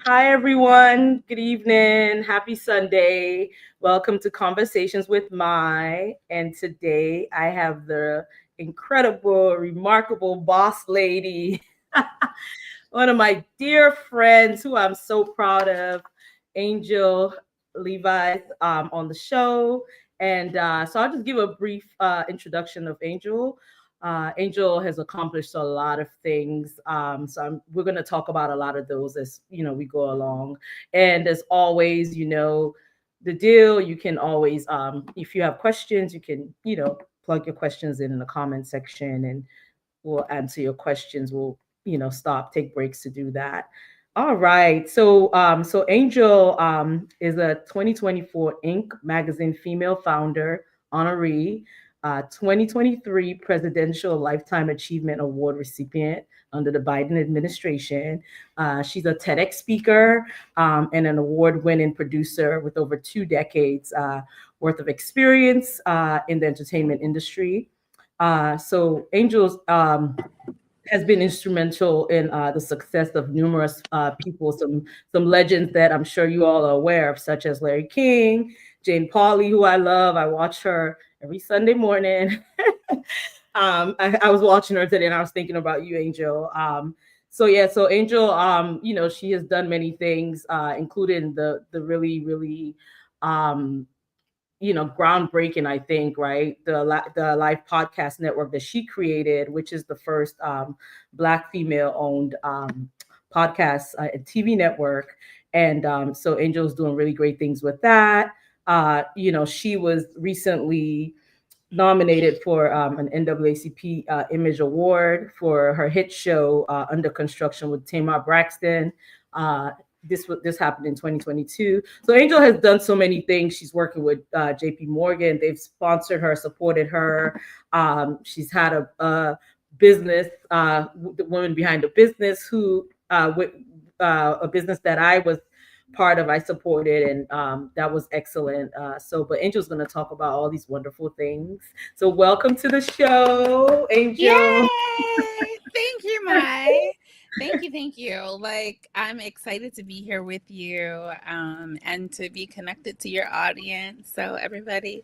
Hi, everyone. Good evening. Happy Sunday. Welcome to Conversations with Mai. And today I have the incredible, remarkable boss lady, one of my dear friends who I'm so proud of, Angel Livas, on the show. And so I'll just give a brief introduction of Angel. Angel has accomplished a lot of things. We're going to talk about a lot of those as we go along. And as always, the deal. You can always, if you have questions, you can plug your questions in the comment section, and we'll answer your questions. We'll stop, take breaks to do that. All right. So Angel is a 2024 Inc. magazine female founder honoree, 2023 Presidential Lifetime Achievement Award recipient under the Biden administration. She's a TEDx speaker and an award-winning producer with over 2 decades worth of experience in the entertainment industry. So Angels has been instrumental in the success of numerous people, some legends that I'm sure you all are aware of, such as Larry King, Jane Pauley, who I love. I watch her every Sunday morning. I was watching her today, and I was thinking about you, Angel. So Angel, she has done many things, including the really, really groundbreaking, I think, right? The live podcast network that she created, which is the first Black female owned podcast and TV network. And so Angel's doing really great things with that. She was recently nominated for an NAACP Image Award for her hit show Under Construction with Tamar Braxton. This happened in 2022. So Angel has done so many things. She's working with JP Morgan. They've sponsored her, supported her. She's had a business, the woman behind the business who with a business that I was part of, I supported, and that was excellent. But Angel's going to talk about all these wonderful things. So welcome to the show, Angel. Yay! Thank you, Mai. Thank you. Like, I'm excited to be here with you and to be connected to your audience. So everybody,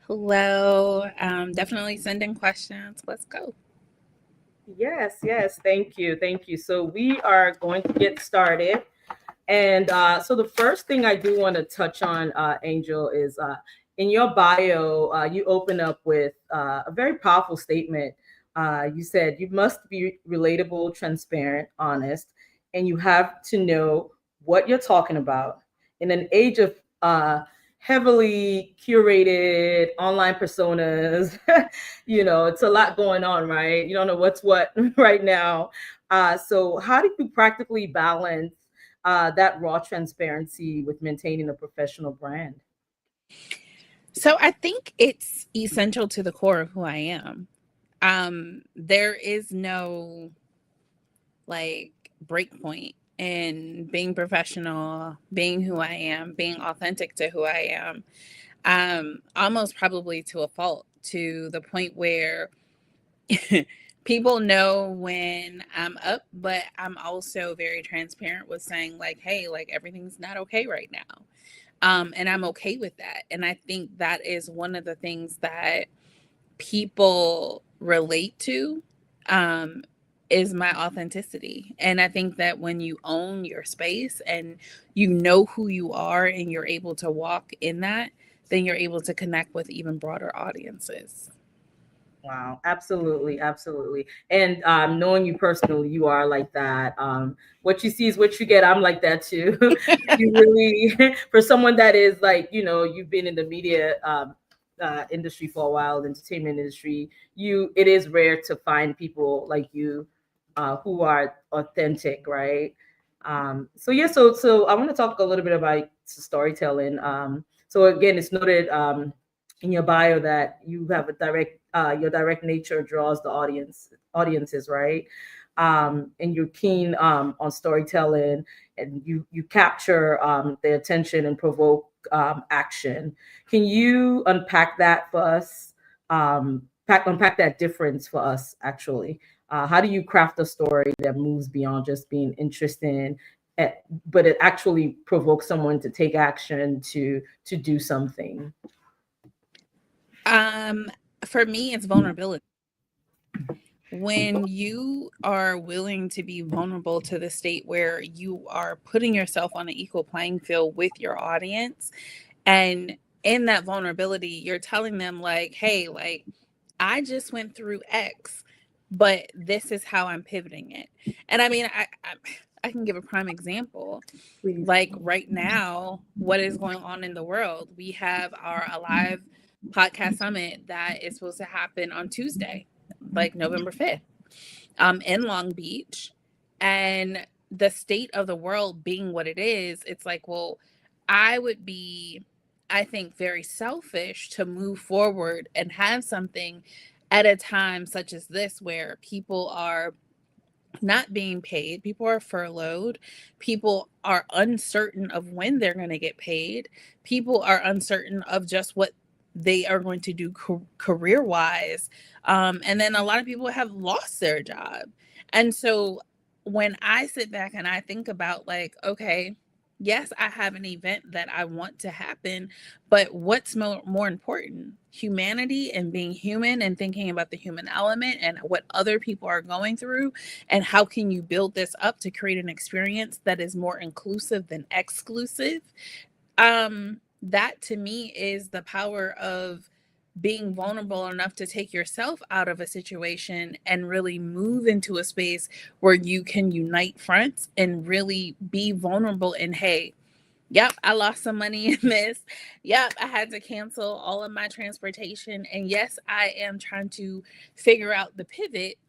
hello. Definitely send in questions. Let's go. Yes. Thank you. So we are going to get started. And so the first thing I do want to touch on, Angel, is in your bio, you open up with a very powerful statement. You said you must be relatable, transparent, honest, and you have to know what you're talking about. In an age of heavily curated online personas, it's a lot going on, right? You don't know what's what right now. So how do you practically balance that raw transparency with maintaining a professional brand? So I think it's essential to the core of who I am. There is no like break point in being professional, being who I am, being authentic to who I am. Almost probably to a fault, to the point where people know when I'm up, but I'm also very transparent with saying like, hey, like everything's not okay right now. And I'm okay with that. And I think that is one of the things that people relate to, is my authenticity. And I think that when you own your space and you know who you are and you're able to walk in that, then you're able to connect with even broader audiences. Wow, absolutely. And knowing you personally, you are like that. What you see is what you get. I'm like that too. You really, for someone that is like, you've been in the media industry for a while, the entertainment industry, it is rare to find people like you who are authentic, right? So I want to talk a little bit about storytelling. So again, it's noted in your bio that you have your direct nature draws the audiences, right? And you're keen on storytelling, and you capture their attention and provoke action. Can you unpack that for us? Unpack that difference for us, actually. How do you craft a story that moves beyond just being interesting, but it actually provokes someone to take action, to do something? For me, it's vulnerability. When you are willing to be vulnerable to the state where you are putting yourself on an equal playing field with your audience, and in that vulnerability, you're telling them like, hey, like, I just went through X, but this is how I'm pivoting it. And I mean, I can give a prime example. Please. Like right now, what is going on in the world? We have our Alive podcast summit that is supposed to happen on Tuesday, like November 5th, in Long Beach. And the state of the world being what it is, it's like, well, I would be, I think, very selfish to move forward and have something at a time such as this where people are not being paid, people are furloughed, people are uncertain of when they're going to get paid, people are uncertain of just what they are going to do career wise. And then a lot of people have lost their job. And so when I sit back and I think about, like, okay, yes, I have an event that I want to happen, but what's more important? Humanity and being human and thinking about the human element and what other people are going through, and how can you build this up to create an experience that is more inclusive than exclusive. That to me is the power of being vulnerable enough to take yourself out of a situation and really move into a space where you can unite fronts and really be vulnerable. And hey, yep, I lost some money in this. Yep, I had to cancel all of my transportation. And yes, I am trying to figure out the pivot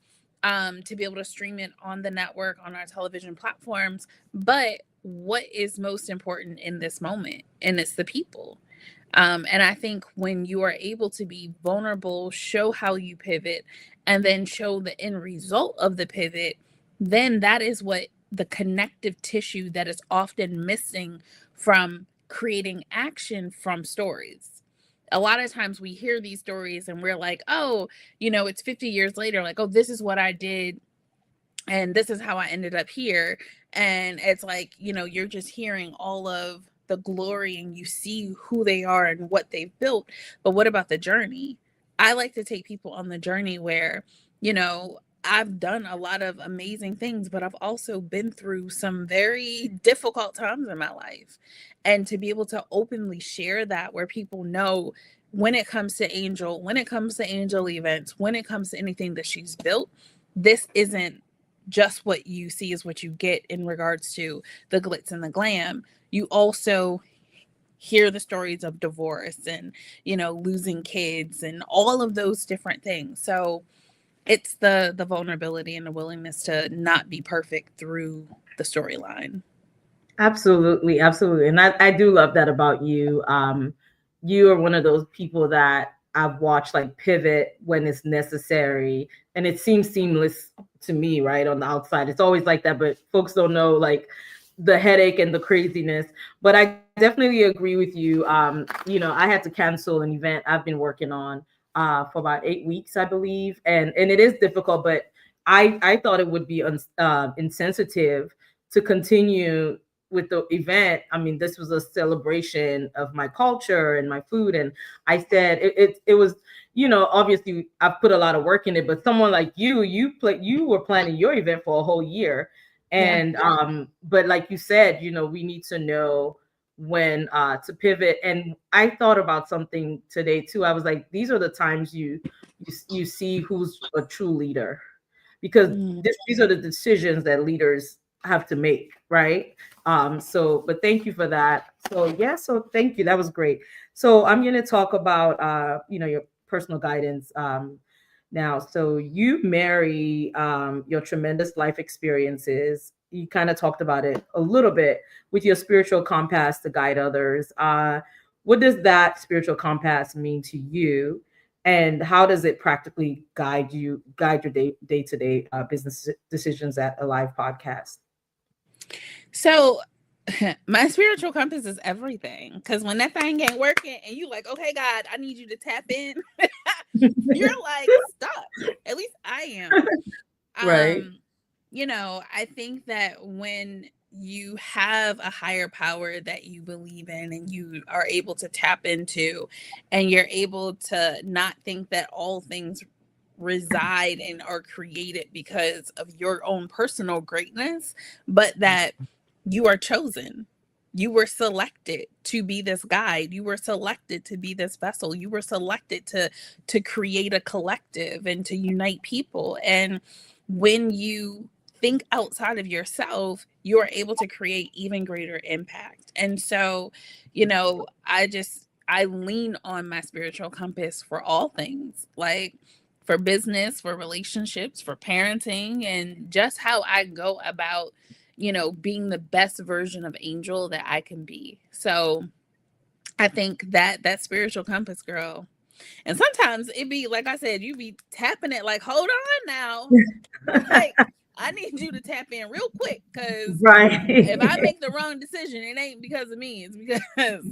to be able to stream it on the network, on our television platforms. But what is most important in this moment? And it's the people. And I think when you are able to be vulnerable, show how you pivot, and then show the end result of the pivot, then that is what the connective tissue that is often missing from creating action from stories. A lot of times we hear these stories and we're like, oh, it's 50 years later, like, oh, this is what I did and this is how I ended up here. And it's like, you're just hearing all of the glory and you see who they are and what they've built. But what about the journey? I like to take people on the journey where, I've done a lot of amazing things, but I've also been through some very difficult times in my life. And to be able to openly share that, where people know when it comes to Angel, when it comes to Angel events, when it comes to anything that she's built, this isn't just what you see is what you get in regards to the glitz and the glam. You also hear the stories of divorce and, losing kids and all of those different things. So it's the vulnerability and the willingness to not be perfect through the storyline. Absolutely, absolutely. And I do love that about you. You are one of those people that I've watched like pivot when it's necessary. And it seems seamless to me, right? On the outside. It's always like that, but folks don't know like the headache and the craziness. But I definitely agree with you. I had to cancel an event I've been working on for about 8 weeks, I believe. And it is difficult, but I thought it would be insensitive to continue with the event. I mean, this was a celebration of my culture and my food. And I said it was, obviously I've put a lot of work in it, but someone like you were planning your event for a whole year. And but like you said, we need to know when to pivot. And I thought about something today too. I was like, these are the times you see who's a true leader, because these are the decisions that leaders have to make, right? But thank you for that. So thank you. That was great. So I'm going to talk about, your personal guidance now. So you marry your tremendous life experiences. You kind of talked about it a little bit with your spiritual compass to guide others. What does that spiritual compass mean to you? And how does it practically guide your day-to-day business decisions at Alive Podcast? So my spiritual compass is everything. Because when that thing ain't working and you like, okay, God, I need you to tap in, you're like stuck. At least I am. Right. I think that when you have a higher power that you believe in and you are able to tap into, and you're able to not think that all things reside and are created because of your own personal greatness, but that you are chosen. You were selected to be this guide. You were selected to be this vessel. You were selected to create a collective and to unite people. And when you think outside of yourself, you are able to create even greater impact. And so, I lean on my spiritual compass for all things, like for business, for relationships, for parenting, and just how I go about, being the best version of Angel that I can be. So I think that spiritual compass, girl. And sometimes it be like I said, you be tapping it like, hold on now. Like, I need you to tap in real quick, because if I Right. make the wrong decision, it ain't because of me. It's because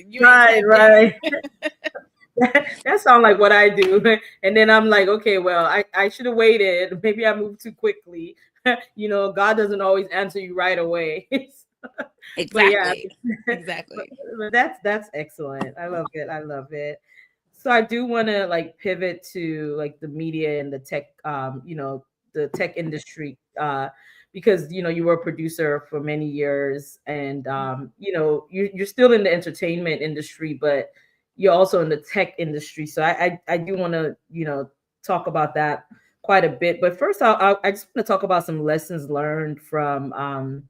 you ain't Right, tapped in. right. That sounds like what I do. And then I'm like, okay, well, I should have waited. Maybe I moved too quickly. God doesn't always answer you right away. But yeah, Exactly. but, Exactly. but that's excellent. I love it. I love it. So I do want to like pivot to like the media and the tech, the tech industry, because you were a producer for many years, and you're still in the entertainment industry, but you're also in the tech industry. So I do want to talk about that quite a bit. But first, I just want to talk about some lessons learned from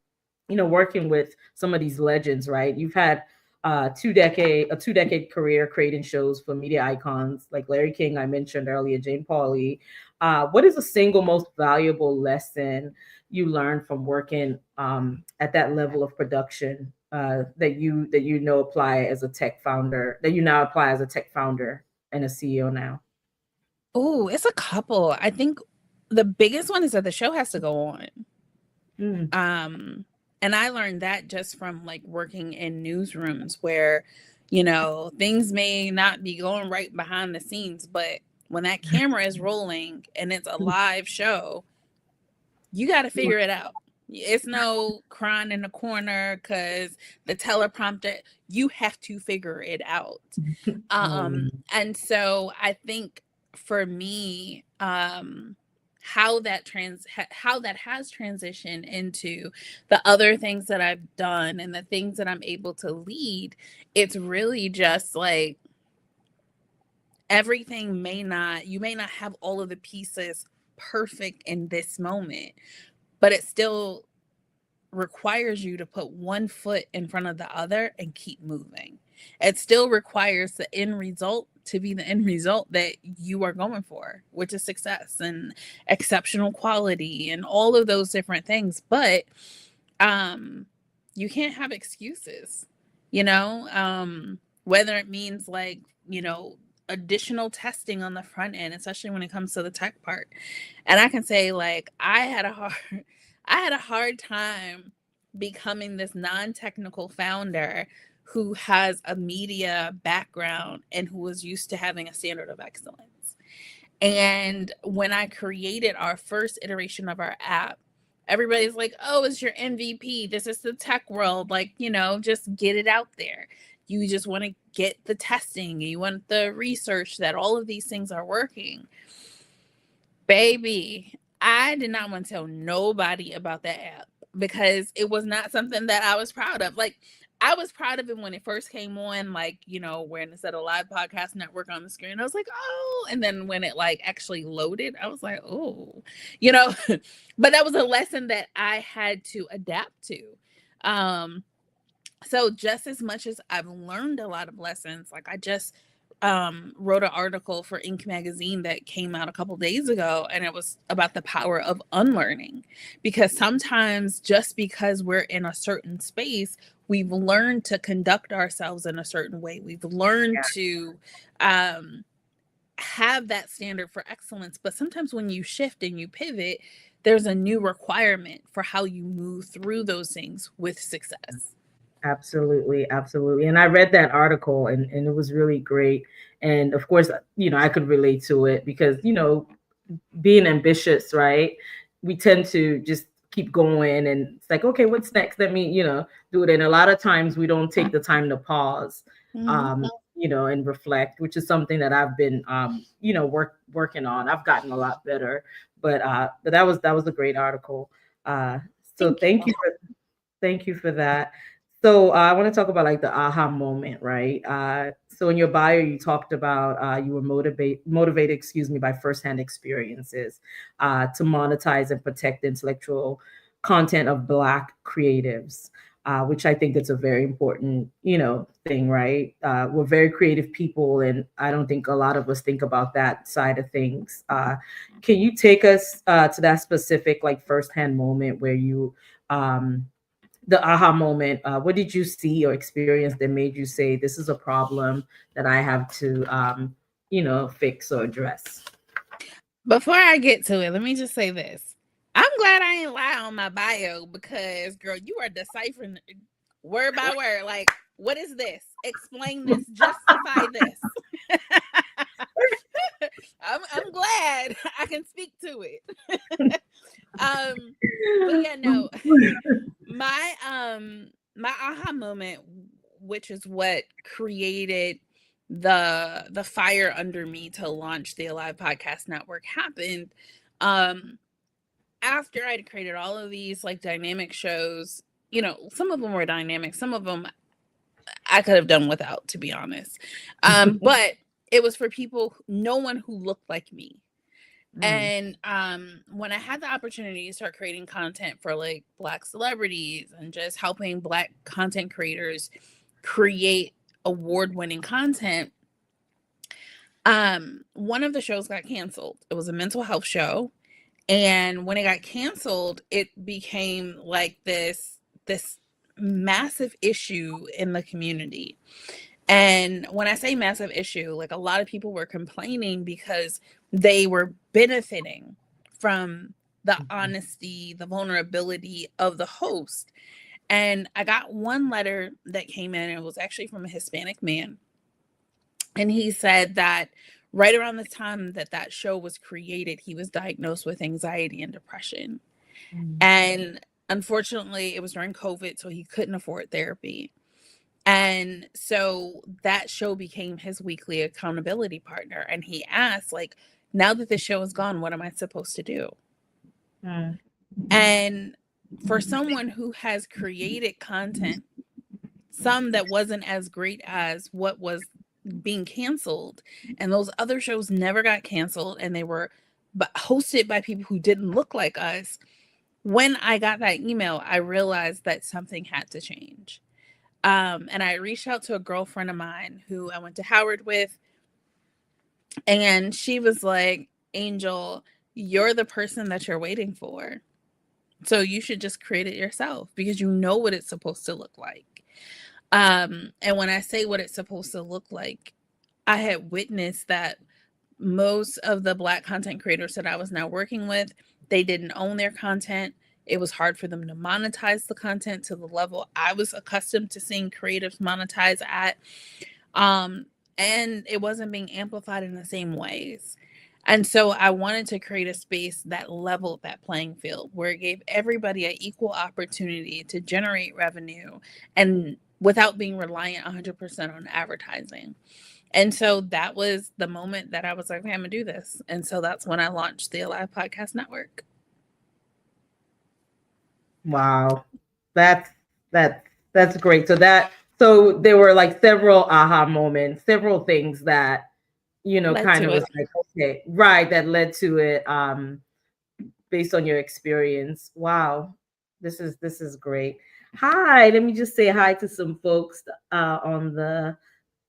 working with some of these legends. Right, you've had a 2 decade career creating shows for media icons like Larry King, I mentioned earlier, Jane Pauley. What is the single most valuable lesson you learned from working at that level of production that apply as a tech founder, that you now apply as a tech founder and a CEO now? Oh, it's a couple. I think the biggest one is that the show has to go on. Mm. Um, and I learned that just from like working in newsrooms where, things may not be going right behind the scenes, but when that camera is rolling and it's a live show, you got to figure it out. It's no crying in the corner because the teleprompter, you have to figure it out. And so I think for me, how that has transitioned into the other things that I've done and the things that I'm able to lead, it's really just like you may not have all of the pieces perfect in this moment, but it still requires you to put one foot in front of the other and keep moving. It still requires the end result to be the end result that you are going for, which is success and exceptional quality and all of those different things. But you can't have excuses, whether it means like, additional testing on the front end, especially when it comes to the tech part. And I can say like I had a hard time becoming this non-technical founder who has a media background and who was used to having a standard of excellence. And when I created our first iteration of our app, everybody's like, oh, it's your MVP. This is the tech world. Like, just get it out there. You just want to get the testing. You want the research that all of these things are working. Baby, I did not want to tell nobody about that app because it was not something that I was proud of. Like, I was proud of it when it first came on, like, when it said a live podcast network on the screen. I was like, oh. And then when it like actually loaded, I was like, oh, you know, but that was a lesson that I had to adapt to. So just as much as I've learned a lot of lessons, like I just wrote an article for Inc. magazine that came out a couple days ago, and it was about the power of unlearning. Because sometimes just because we're in a certain space, we've learned to conduct ourselves in a certain way. We've learned to have that standard for excellence. But sometimes when you shift and you pivot, there's a new requirement for how you move through those things with success. Absolutely, absolutely. And I read that article, and it was really great. And of course, I could relate to it because, being ambitious, right? We tend to just keep going, and it's like, okay, what's next? Let me, do it. And a lot of times we don't take the time to pause, Mhm. um, and reflect, which is something that I've been, working on. I've gotten a lot better, but that was a great article. Uh, so Thank you. thank you for that. So I want to talk about like the aha moment, right? So in your bio, you talked about you were motivated, by firsthand experiences to monetize and protect the intellectual content of Black creatives, which I think it's a very important, thing, right? We're very creative people, and I don't think a lot of us think about that side of things. Can you take us to that specific, like, firsthand moment where you the aha moment, what did you see or experience that made you say, this is a problem that I have to fix or address? Before I get to it, let me just say this. I'm glad I ain't lie on my bio because, girl, you are deciphering word by word. Like, what is this? Explain this. Justify this. I'm glad I can speak to it. But yeah, no. My aha moment, which is what created the fire under me to launch the Alive Podcast Network, happened after I'd created all of these like dynamic shows. Some of them were dynamic, some of them I could have done without, to be honest. But it was for people, no one who looked like me. And when I had the opportunity to start creating content for like Black celebrities and just helping Black content creators create award-winning content, one of the shows got canceled. It was a mental health show, and when it got canceled, it became like this massive issue in the community. And when I say massive issue, like, a lot of people were complaining because they were benefiting from the honesty, the vulnerability of the host. And I got one letter that came in, and it was actually from a Hispanic man. And he said that right around the time that that show was created, he was diagnosed with anxiety and depression. And unfortunately, it was during COVID, so he couldn't afford therapy. And so that show became his weekly accountability partner. And he asked, like, now that the show is gone, what am I supposed to do? And for someone who has created content, some that wasn't as great as what was being canceled, and those other shows never got canceled, and they were hosted by people who didn't look like us. When I got that email, I realized that something had to change. And I reached out to a girlfriend of mine who I went to Howard with, and she was like, Angel, you're the person that you're waiting for. So you should just create it yourself because you know what it's supposed to look like. And when I say what it's supposed to look like, I had witnessed that most of the Black content creators that I was now working with, they didn't own their content. It was hard for them to monetize the content to the level I was accustomed to seeing creatives monetize at. And it wasn't being amplified in the same ways. And so I wanted to create a space that leveled that playing field, where it gave everybody an equal opportunity to generate revenue and without being reliant 100% on advertising. And so that was the moment that I was like, okay, I'm gonna do this. And so that's when I launched the Alive Podcast Network. Wow, that's that that's great. So there were like several aha moments, several things that Led kind to of it. was like, okay, right, that led to it, based on your experience. Wow, this is great. Hi, let me just say hi to some folks on the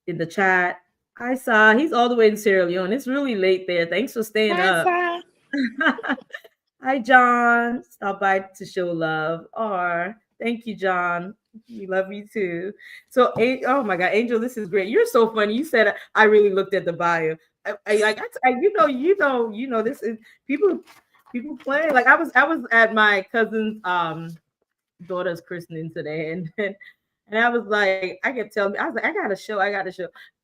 in the chat. Hi, Sa. He's all the way in Sierra Leone. It's really late there. Thanks for staying Hi, up. Sa. Hi, John. Stop by to show love. Or thank you, John. We love you too. So, oh my God, Angel, this is great. You're so funny. You said I really looked at the bio. This is people playing. Like I was at my cousin's daughter's christening today, and And I was like, I kept telling me, I was like, I got a show.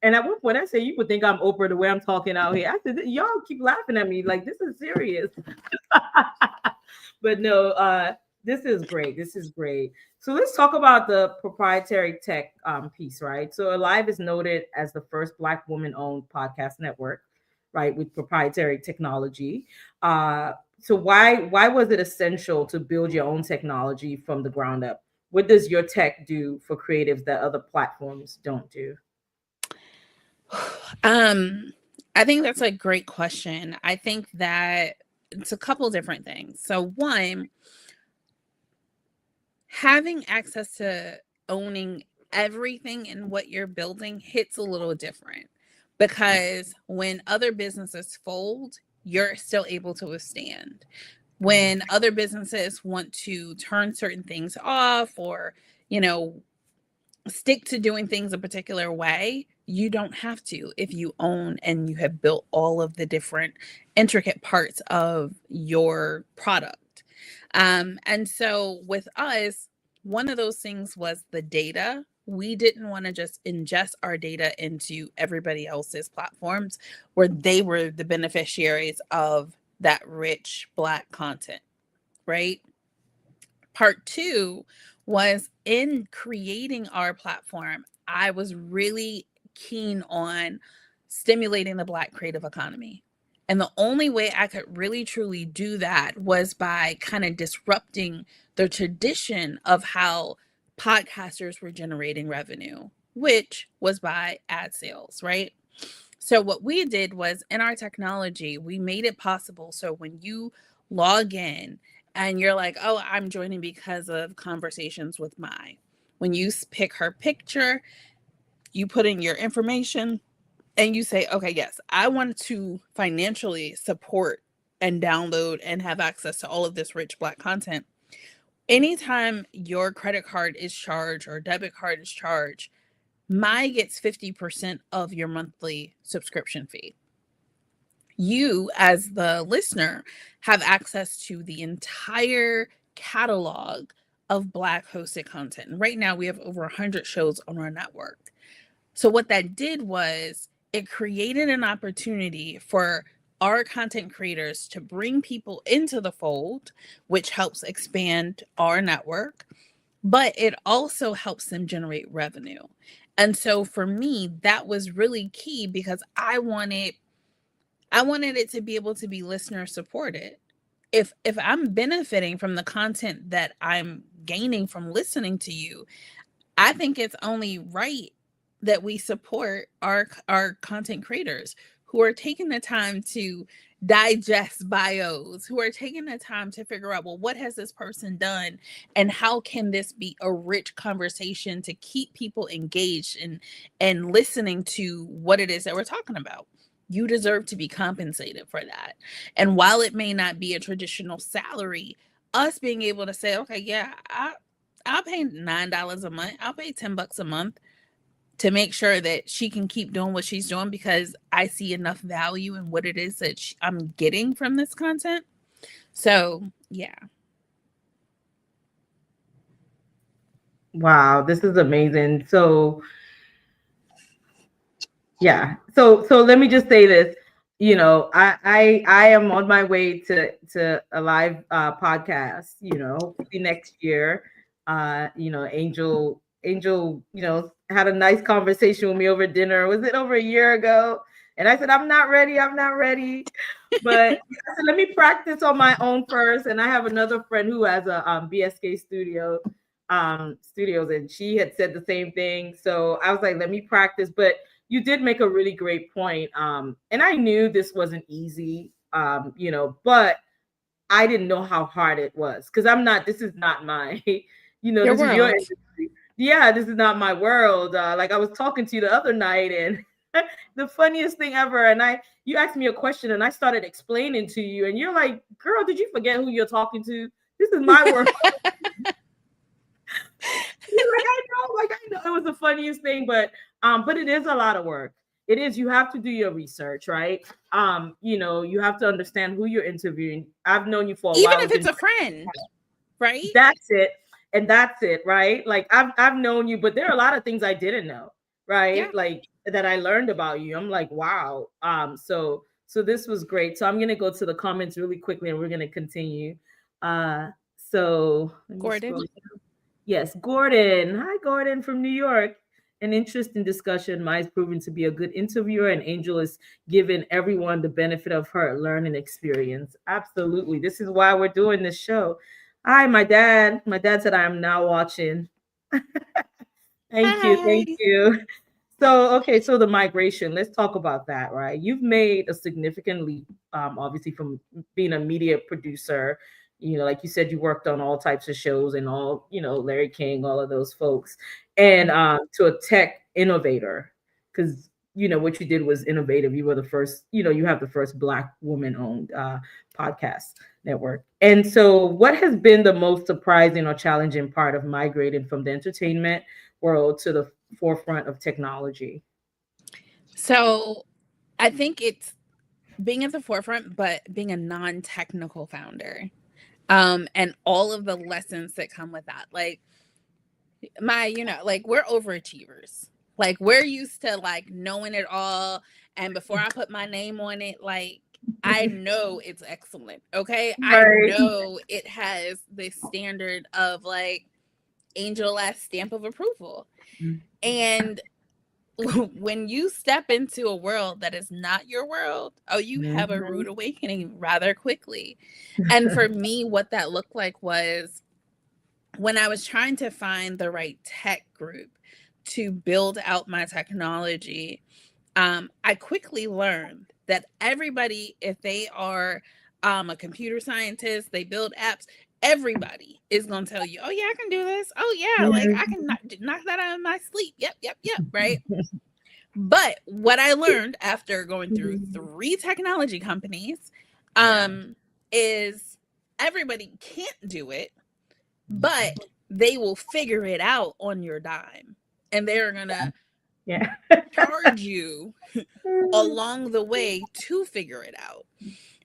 And at one point I said, you would think I'm Oprah the way I'm talking out here. I said, y'all keep laughing at me like this is serious. But no, this is great. This is great. So let's talk about the proprietary tech piece, right? So Alive is noted as the first Black woman-owned podcast network, right, with proprietary technology. So why was it essential to build your own technology from the ground up? What does your tech do for creatives that other platforms don't do? Um, I think that's a great question. I think that it's a couple different things. So one, having access to owning everything in what you're building hits a little different because when other businesses fold, you're still able to withstand. When other businesses want to turn certain things off or, you know, stick to doing things a particular way, you don't have to if you own and you have built all of the different intricate parts of your product. And so with us, one of those things was the data. We didn't want to just ingest our data into everybody else's platforms where they were the beneficiaries of that rich Black content, right? Part two was in creating our platform, I was really keen on stimulating the Black creative economy. And the only way I could really truly do that was by kind of disrupting the tradition of how podcasters were generating revenue, which was by ad sales, right? So, what we did was in our technology, we made it possible. So, when you log in and you're like, oh, I'm joining because of conversations with Mai, when you pick her picture, you put in your information and you say, okay, yes, I want to financially support and download and have access to all of this rich Black content. Anytime your credit card is charged or debit card is charged, Mai gets 50% of your monthly subscription fee. You, as the listener, have access to the entire catalog of Black hosted content. And right now, we have over 100 shows on our network. So, what that did was it created an opportunity for our content creators to bring people into the fold, which helps expand our network, but it also helps them generate revenue. And so for me, that was really key because I wanted it to be able to be listener supported. If I'm benefiting from the content that I'm gaining from listening to you, I think it's only right that we support our content creators who are taking the time to digest bios, who are taking the time to figure out, well, what has this person done and how can this be a rich conversation to keep people engaged and listening to what it is that we're talking about. You deserve to be compensated for that. And while it may not be a traditional salary, us being able to say, okay, yeah, I'll pay $9 a month. I'll pay $10 a month to make sure that she can keep doing what she's doing because I see enough value in what it is that I'm getting from this content. So, yeah. Wow, this is amazing. So yeah. So let me just say this. You know, I am on my way to a live podcast, you know, hopefully next year. You know, Angel, you know, had a nice conversation with me over dinner. Was it over a year ago? And I said, I'm not ready. I'm not ready. But I said, let me practice on my own first. And I have another friend who has a BSK studios, and she had said the same thing. So I was like, let me practice. But you did make a really great point. And I knew this wasn't easy, you know, but I didn't know how hard it was because this is not my, you know, Your this is your world. industry. Yeah, this is not my world. Like I was talking to you the other night and the funniest thing ever. And you asked me a question and I started explaining to you and you're like, girl, did you forget who you're talking to? This is my world. Like I know it was the funniest thing, but it is a lot of work. It is. You have to do your research, right? You know, you have to understand who you're interviewing. I've known you for a Even while. if We've it's been a friend, right? That's it. and that's it, right? Like I've known you, but there are a lot of things I didn't know, Yeah, right? Like that I learned about you. I'm like, wow. So this was great. So I'm gonna go to the comments really quickly and we're gonna continue. So let me Gordon. scroll. Yes, Gordon. Hi, Gordon from New York. An interesting discussion. Mai's proven to be a good interviewer, and Angel is giving everyone the benefit of her learning experience. Absolutely. This is why we're doing this show. Hi, my dad. My dad said I am now watching. Thank you. Hi. Thank you. So, okay, so the migration, let's talk about that, right? You've made a significant leap, obviously, from being a media producer. Like you said, you worked on all types of shows and all, Larry King, all of those folks, and to a tech innovator, because, what you did was innovative. You were the first, you have the first Black woman owned podcast network. And so, what has been the most surprising or challenging part of migrating from the entertainment world to the forefront of technology? So I think it's being at the forefront, but being a non-technical founder. And all of the lessons that come with that. Like like we're overachievers. Like we're used to like knowing it all. And before I put my name on it, like I know it's excellent. Okay. I Right. know it has the standard of like Angel last stamp of approval. And when you step into a world that is not your world, oh, you have a rude awakening rather quickly. And for me, what that looked like was when I was trying to find the right tech group to build out my technology, I quickly learned that everybody, if they are a computer scientist, they build apps, everybody is going to tell you, oh, yeah, I can do this. Oh, yeah, like I can knock that out of my sleep. Yep, yep, yep, right? But what I learned after going through 3 technology companies is everybody can't do it, but they will figure it out on your dime. And they're going to Yeah. charge you along the way to figure it out.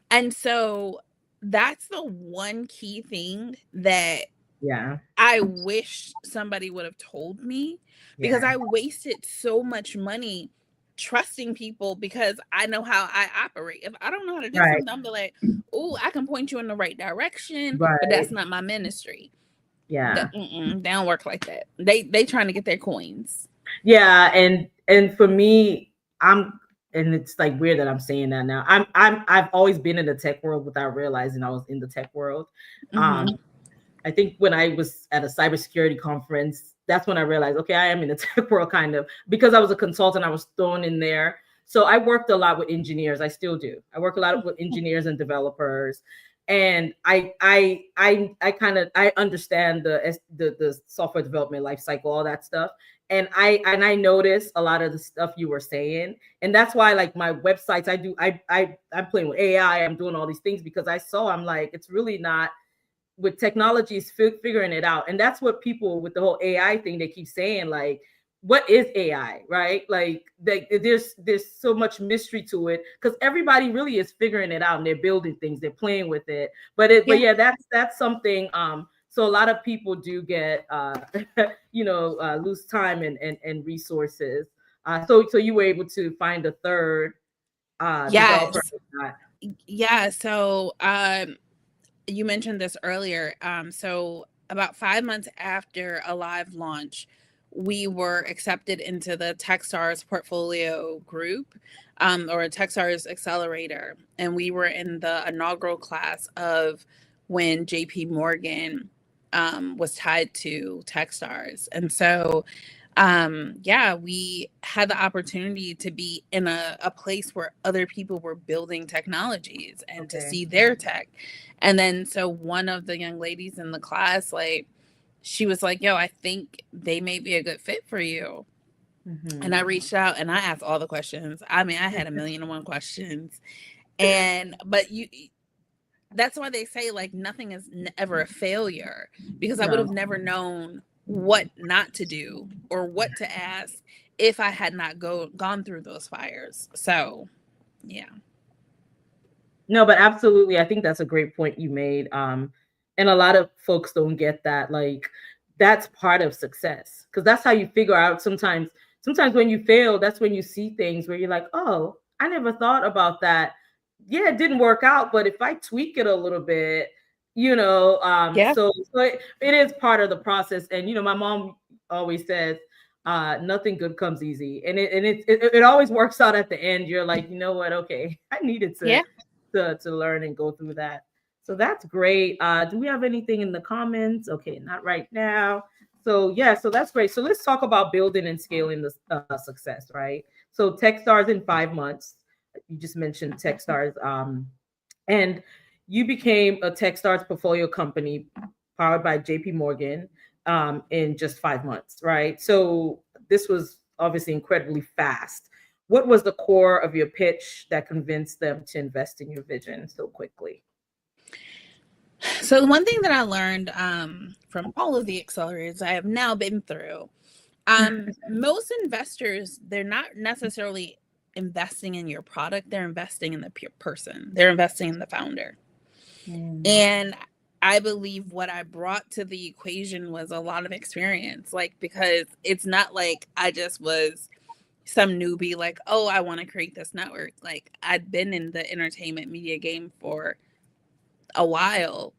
And so that's the one key thing that Yeah. I wish somebody would have told me, because Yeah. I wasted so much money trusting people because I know how I operate. If I don't know how to do Right. something, I'm be like, oh, I can point you in the right direction, but that's Right. not my ministry. Yeah. They don't work like that. They trying to get their coins. Yeah. And for me, and it's like weird that I'm saying that now. I've always been in the tech world without realizing I was in the tech world. Mm-hmm. I think when I was at a cybersecurity conference, that's when I realized, okay, I am in the tech world kind of, because I was a consultant, I was thrown in there. So I worked a lot with engineers. I still do. I work a lot with engineers and developers. And I kind of I understand the software development life cycle, all that stuff. And I noticed a lot of the stuff you were saying. And that's why like my websites, I'm playing with AI, I'm doing all these things because I'm like, it's really not with technologies figuring it out. And that's what people with the whole AI thing, they keep saying, like, what is AI, right? Like there's so much mystery to it because everybody really is figuring it out and they're building things, they're playing with it. But yeah, that's something. So a lot of people do get lose time and resources. So you were able to find a third developer. Yes. Yeah. So you mentioned this earlier. So about 5 months after a live launch, we were accepted into the Techstars portfolio group, or a Techstars accelerator, and we were in the inaugural class of when JP Morgan was tied to Techstars. And so we had the opportunity to be in a place where other people were building technologies and to see their tech. And then so one of the young ladies in the class, like, she was like, yo, I think they may be a good fit for you. And I reached out and I asked all the questions. I mean, I had 1,000,001 questions. But that's why they say like nothing is ever a failure, because I would have never known what not to do or what to ask if I had not gone through those fires. So yeah. No, but absolutely. I think that's a great point you made. And a lot of folks don't get that. Like, that's part of success, because that's how you figure out sometimes when you fail, that's when you see things where you're like, oh, I never thought about that. Yeah, it didn't work out, but if I tweak it a little bit, Yeah. so it is part of the process. And my mom always says, nothing good comes easy, and it always works out at the end. You're like, you know what, okay, I needed Yeah. to learn and go through that. So that's great. Do we have anything in the comments? Okay, not right now. So yeah, so that's great. So let's talk about building and scaling the success, right? So Techstars in 5 months. You just mentioned Techstars, and you became a Techstars portfolio company powered by J.P. Morgan in just 5 months, right? So this was obviously incredibly fast. What was the core of your pitch that convinced them to invest in your vision so quickly? So one thing that I learned from all of the accelerators I have now been through, most investors, they're not necessarily investing in your product, they're investing in the person, they're investing in the founder. And I believe what I brought to the equation was a lot of experience, like, because it's not like I just was some newbie, like, oh, I want to create this network. Like, I'd been in the entertainment media game for a while,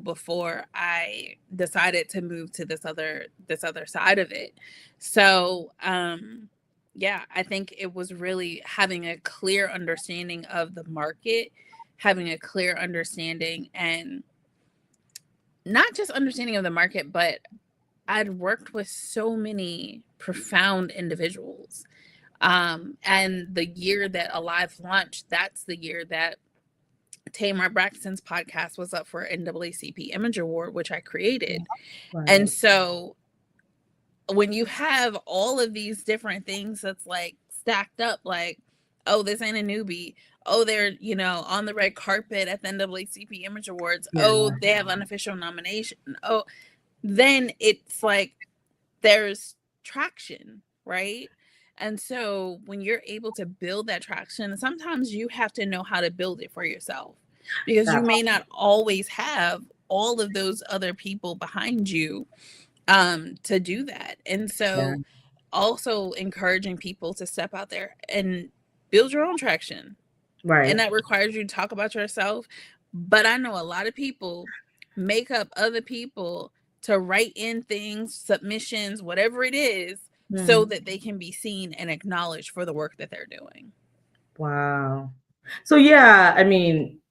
before I decided to move to this other side of it. So, yeah, I think it was really having a clear understanding of the market, having a clear understanding, and not just understanding of the market, but I'd worked with so many profound individuals. And the year that Alive launched, that's the year that Tamar Braxton's podcast was up for NAACP Image Award, which I created. And Right. so when you have all of these different things that's like stacked up, like, oh, this ain't a newbie. Oh, they're, on the red carpet at the NAACP Image Awards. Yeah. Oh, they have unofficial nomination. Oh, then it's like there's traction, right? And so when you're able to build that traction, sometimes you have to know how to build it for yourself, because you may not always have all of those other people behind you to do that. And Yeah. so also encouraging people to step out there and build your own traction. And Right. that requires you to talk about yourself. But I know a lot of people make up other people to write in things, submissions, whatever it is, so Mhm. that they can be seen and acknowledged for the work that they're doing. Wow. So yeah, I mean,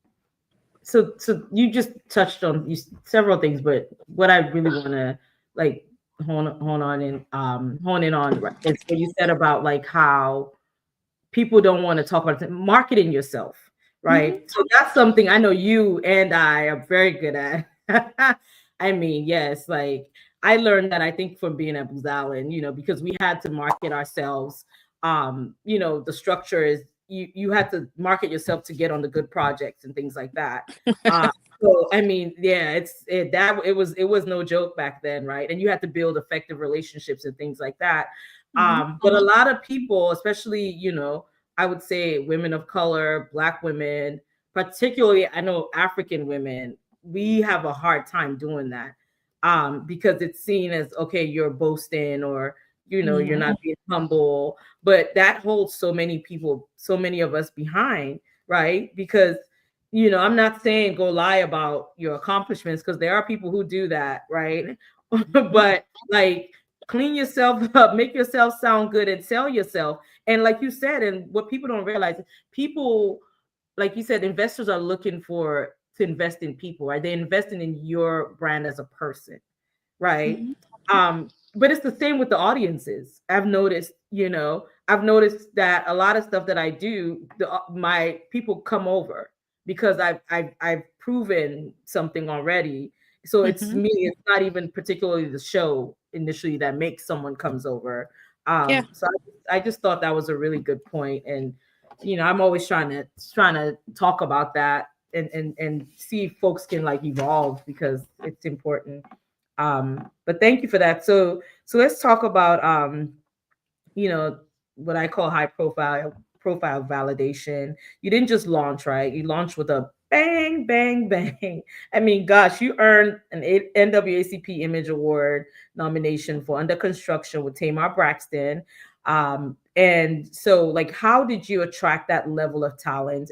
so you just touched on several things, but what I really want to like hone on and hone in on is what you said about like how people don't want to talk about it. Marketing yourself, right? Mm-hmm. So that's something I know you and I are very good at. I mean, yes, like I learned that I think from being at Booz Allen, because we had to market ourselves. The structure is you had to market yourself to get on the good projects and things like that. Uh, so I mean, yeah, it was no joke back then, right? And you had to build effective relationships and things like that. Mm-hmm. But a lot of people, especially, I would say women of color, Black women, particularly, I know African women, we have a hard time doing that because it's seen as, okay, you're boasting or, you're Mm-hmm. not being humble. But that holds so many people, so many of us behind, right? Because, I'm not saying go lie about your accomplishments because there are people who do that, right? But like, clean yourself up, make yourself sound good, and sell yourself. And like you said, and what people don't realize, people, like you said, investors are looking to invest in people, right? They're investing in your brand as a person, right? Mm-hmm. But it's the same with the audiences. I've noticed that a lot of stuff that I do, my people come over because I've proven something already. So it's Mm-hmm. me, it's not even particularly the show initially that makes someone comes over. Yeah. So I just thought that was a really good point. And I'm always trying to talk about that and see if folks can like evolve because it's important. But thank you for that. So let's talk about you know, what I call high profile validation. You didn't just launch, right? You launched with a Bang, bang, bang. I mean, gosh, you earned an NAACP Image Award nomination for Under Construction with Tamar Braxton. And so, like, how did you attract that level of talent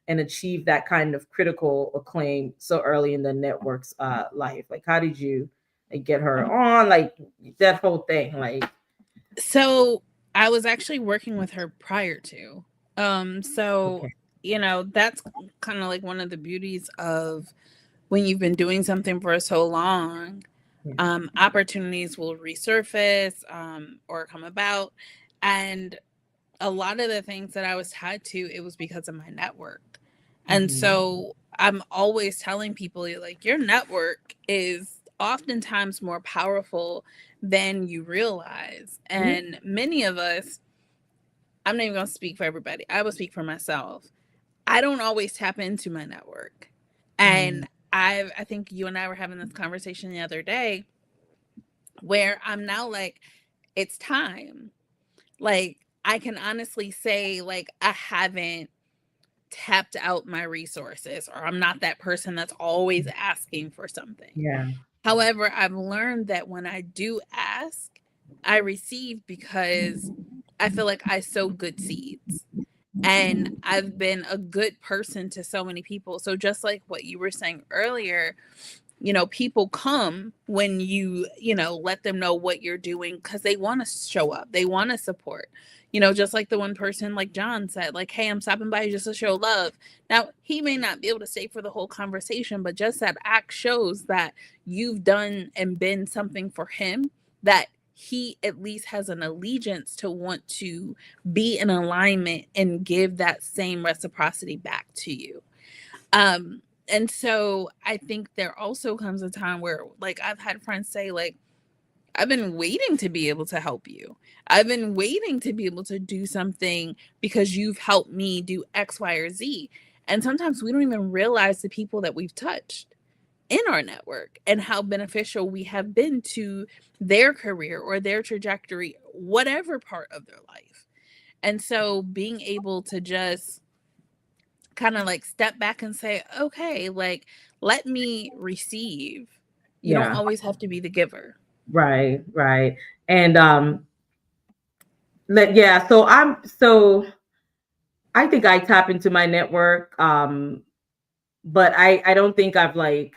and achieve that kind of critical acclaim so early in the network's life? Like, how did you like, get her on? Like, that whole thing. Like, So I was actually working with her prior to. So okay. that's kind of like one of the beauties of when you've been doing something for so long, Yeah. opportunities will resurface or come about. And a lot of the things that I was tied to, it was because of my network. And Mm-hmm. so I'm always telling people, like, your network is oftentimes more powerful than you realize. And many of us, I'm not even going to speak for everybody, I will speak for myself. I don't always tap into my network. Mm-hmm. And I think you and I were having this conversation the other day where I'm now like, it's time. Like, I can honestly say, like, I haven't tapped out my resources, or I'm not that person that's always asking for something. Yeah. However, I've learned that when I do ask, I receive because I feel like I sow good seeds. And I've been a good person to so many people. So just like what you were saying earlier, people come when you let them know what you're doing because they want to show up. They want to support. Just like the one person, like John said, like, hey, I'm stopping by just to show love. Now, he may not be able to stay for the whole conversation, but just that act shows that you've done and been something for him, that he at least has an allegiance to want to be in alignment and give that same reciprocity back to you. And so I think there also comes a time where, like, I've had friends say, like, I've been waiting to be able to help you. I've been waiting to be able to do something because you've helped me do X, Y, or Z. And sometimes we don't even realize the people that we've touched in our network and how beneficial we have been to their career or their trajectory, whatever part of their life. And so being able to just kind of like step back and say, okay, like, let me receive. You don't Yeah. always have to be the giver. Right. Right. And yeah. So I think I tap into my network. But I don't think I've like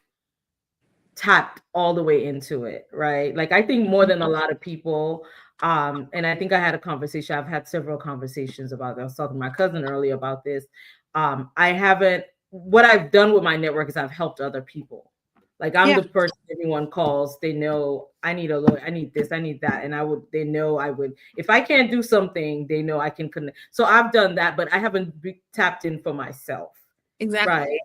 tapped all the way into it, right? Like I think more than a lot of people. And I think I had a conversation. I've had several conversations about that. I was talking to my cousin earlier about this. I haven't. What I've done with my network is I've helped other people. Like I'm Yeah, the person everyone calls. They know I need a lawyer. I need this. I need that. And I would. They know I would. If I can't do something, they know I can connect. So I've done that, but I haven't tapped in for myself. Right. exactly.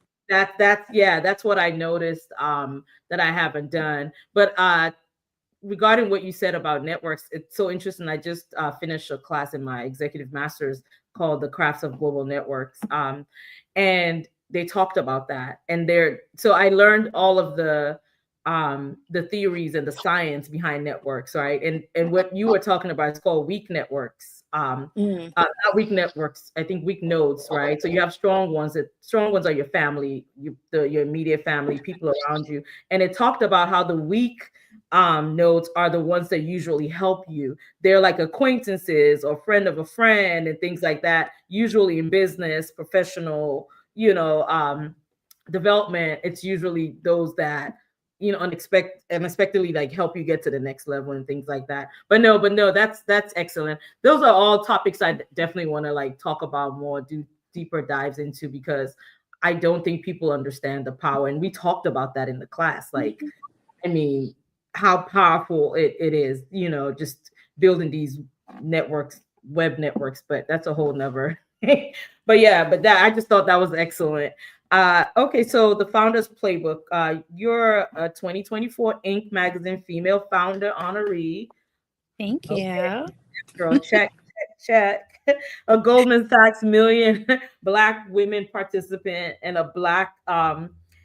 That's yeah, that's what I noticed that I haven't done. But regarding what you said about networks, it's so interesting. I just finished a class in my executive master's called The Crafts of Global Networks. And they talked about that. And so I learned all of the theories and the science behind networks, right? And what you were talking about is called weak networks. Mm, Not weak networks, I think weak nodes, right? So you have strong ones. That strong ones are your family, your immediate family, people around you. And it talked about how the weak nodes are the ones that usually help you. They're like acquaintances or friend of a friend and things like that, usually in business, professional, development. It's usually those that unexpectedly like help you get to the next level and things like that. But no, that's excellent. Those are all topics I definitely want to like talk about more, do deeper dives into, because I don't think people understand the power. And we talked about that in the class. Like, I mean, how powerful it is, just building these networks, web networks, but that's a whole nother. But yeah, but that I just thought that was excellent. Okay, so the founder's playbook. You're a 2024 Inc. magazine female founder honoree. thank Okay, you. girl, check. A Goldman Sachs million Black women participant and a Black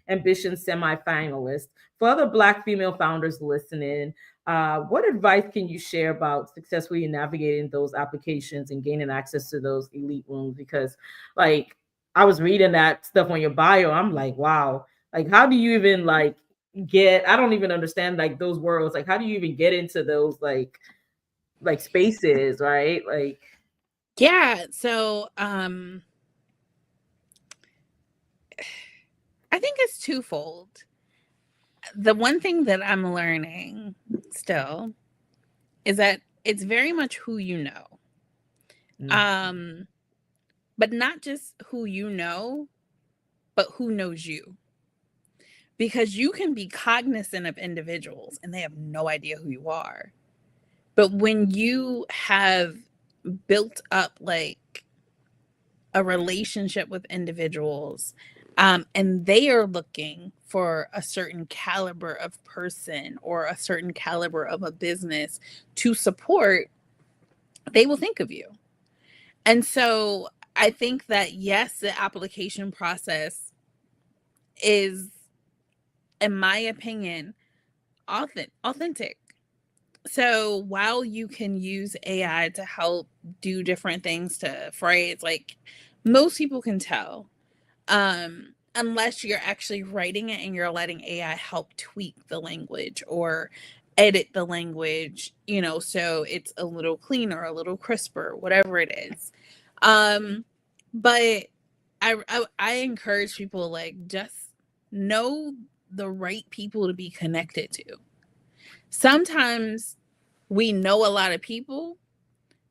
ambition semifinalist. For other Black female founders listening, what advice can you share about successfully navigating those applications and gaining access to those elite rooms? Because, like, I was reading that stuff on your bio. I'm like, wow, like how do you even like get, I don't even understand like those worlds. Like how do you even get into those like spaces, right? Like Yeah. So I think it's twofold. The one thing that I'm learning still is that it's very much who you know. But not just who you know, but who knows you. Because you can be cognizant of individuals and they have no idea who you are. But when you have built up like a relationship with individuals, and they are looking for a certain caliber of person or a certain caliber of a business to support, they will think of you. And so I think that, yes, the application process is, in my opinion, authentic. So while you can use AI to help do different things to phrase, like most people can tell, unless you're actually writing it and you're letting AI help tweak the language or edit the language, so it's a little cleaner, a little crisper, whatever it is. But I encourage people, like, just know the right people to be connected to. Sometimes we know a lot of people,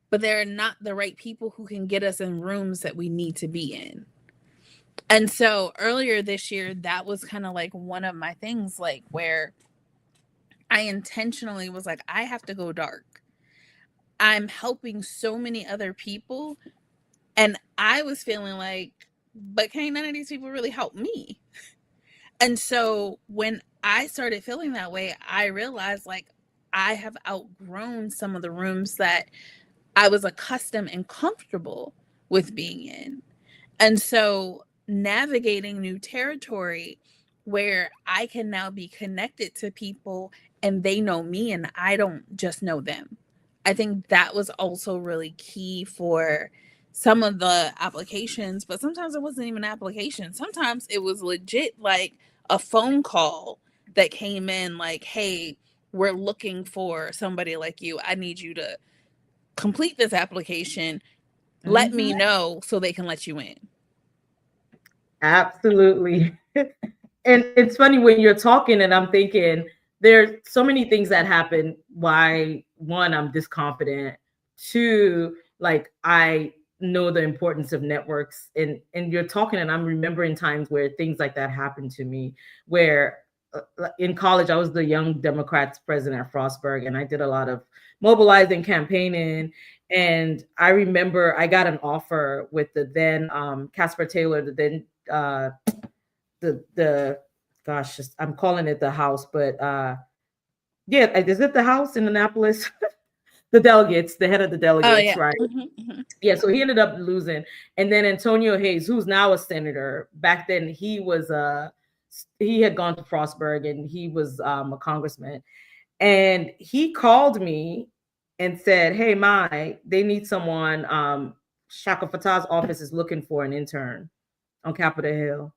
but they're not the right people who can get us in rooms that we need to be in. And so earlier this year, that was kind of like one of my things, like where I intentionally was like, I have to go dark. I'm helping so many other people. And I was feeling like, but can't none of these people really help me? And so when I started feeling that way, I realized like I have outgrown some of the rooms that I was accustomed and comfortable with being in. And so navigating new territory where I can now be connected to people and they know me and I don't just know them. I think that was also really key for some of the applications, but sometimes it wasn't even an application. Sometimes it was legit like a phone call that came in like, hey, we're looking for somebody like you. I need you to complete this application. Let me know so they can let you in. absolutely. And it's funny when you're talking and I'm thinking there's so many things that happen why one, I'm disconfident, two, like I know the importance of networks, and you're talking and I'm remembering times where things like that happened to me, where in college I was the Young Democrats president at Frostburg and I did a lot of mobilizing, campaigning, and I remember I got an offer with the then Casper Taylor, the then the gosh, I'm calling it the house, but yeah, is it the house in Annapolis? The delegates, the head of the Oh delegates, yeah. right? Yeah, so he ended up losing. And then Antonio Hayes, who's now a senator, back then he had gone to Frostburg and he was a congressman. And he called me and said, "Hey, they need someone. Shaka Fatah's office is looking for an intern on Capitol Hill."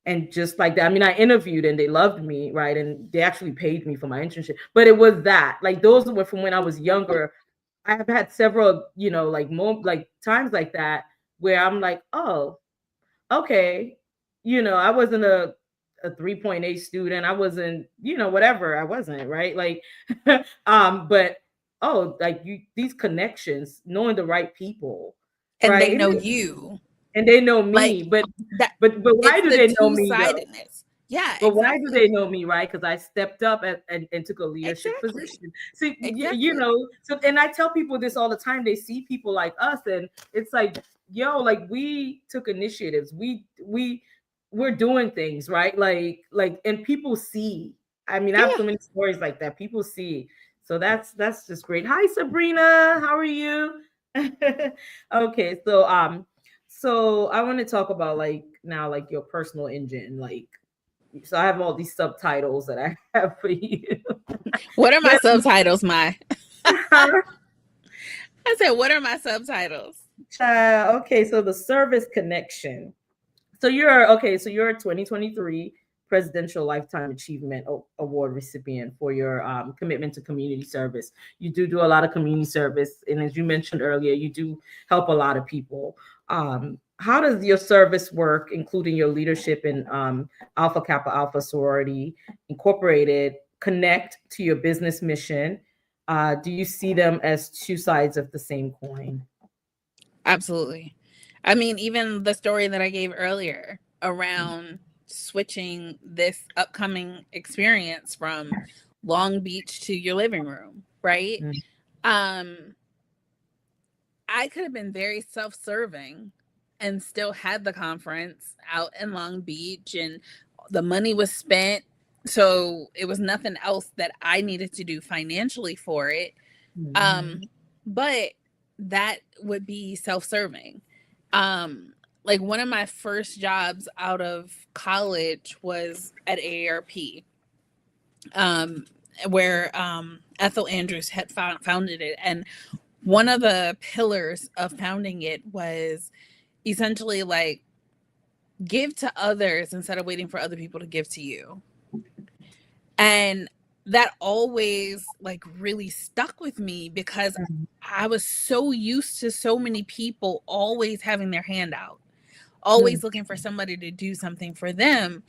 And just like that, I mean, I interviewed and they loved me, right? And they actually paid me for my internship. But it was that, like, those were from when I was younger. I have had several, like times like that where I'm like, oh, okay, I wasn't a 3.8 student. I wasn't, whatever. I wasn't, right? Like, but like these connections, knowing the right people, And they right? know you. And they know Like me, but that, why it's do the they know me though? two-sidedness. Yeah, But why do exactly. they know me, right? Because I stepped up and took a leadership Exactly. position. See, Exactly. so, and I tell people this all the time. They see people like us, and it's like, yo, like we took initiatives. We're doing things, right? And people see. I mean, I have Yeah. so many stories like that. People see. So that's just great. Hi, Sabrina. How are you? Okay, so I want to talk about like now like your personal engine, like so I have all these subtitles that I have for you. What are my But subtitles, my? I said, what are my subtitles? okay, so the service connection. So you're okay. So you're a 2023 Presidential Lifetime Achievement Award recipient for your commitment to community service. You do a lot of community service, and as you mentioned earlier, you do help a lot of people. How does your service work, including your leadership in Alpha Kappa Alpha Sorority Incorporated, connect to your business mission? Do you see them as two sides of the same coin? Absolutely. I mean, even the story that I gave earlier around switching this upcoming experience from Long Beach to your living room, right? Mm. Um, I could have been very self-serving and still had the conference out in Long Beach, and the money was spent. So it was nothing else that I needed to do financially for it. Mhm. But that would be self-serving. Like one of my first jobs out of college was at AARP, um, where Ethel Andrews had founded it. And one of the pillars of founding it was essentially like give to others instead of waiting for other people to give to you. And that always like really stuck with me because I was so used to so many people always having their hand out, always looking for somebody to do something for them.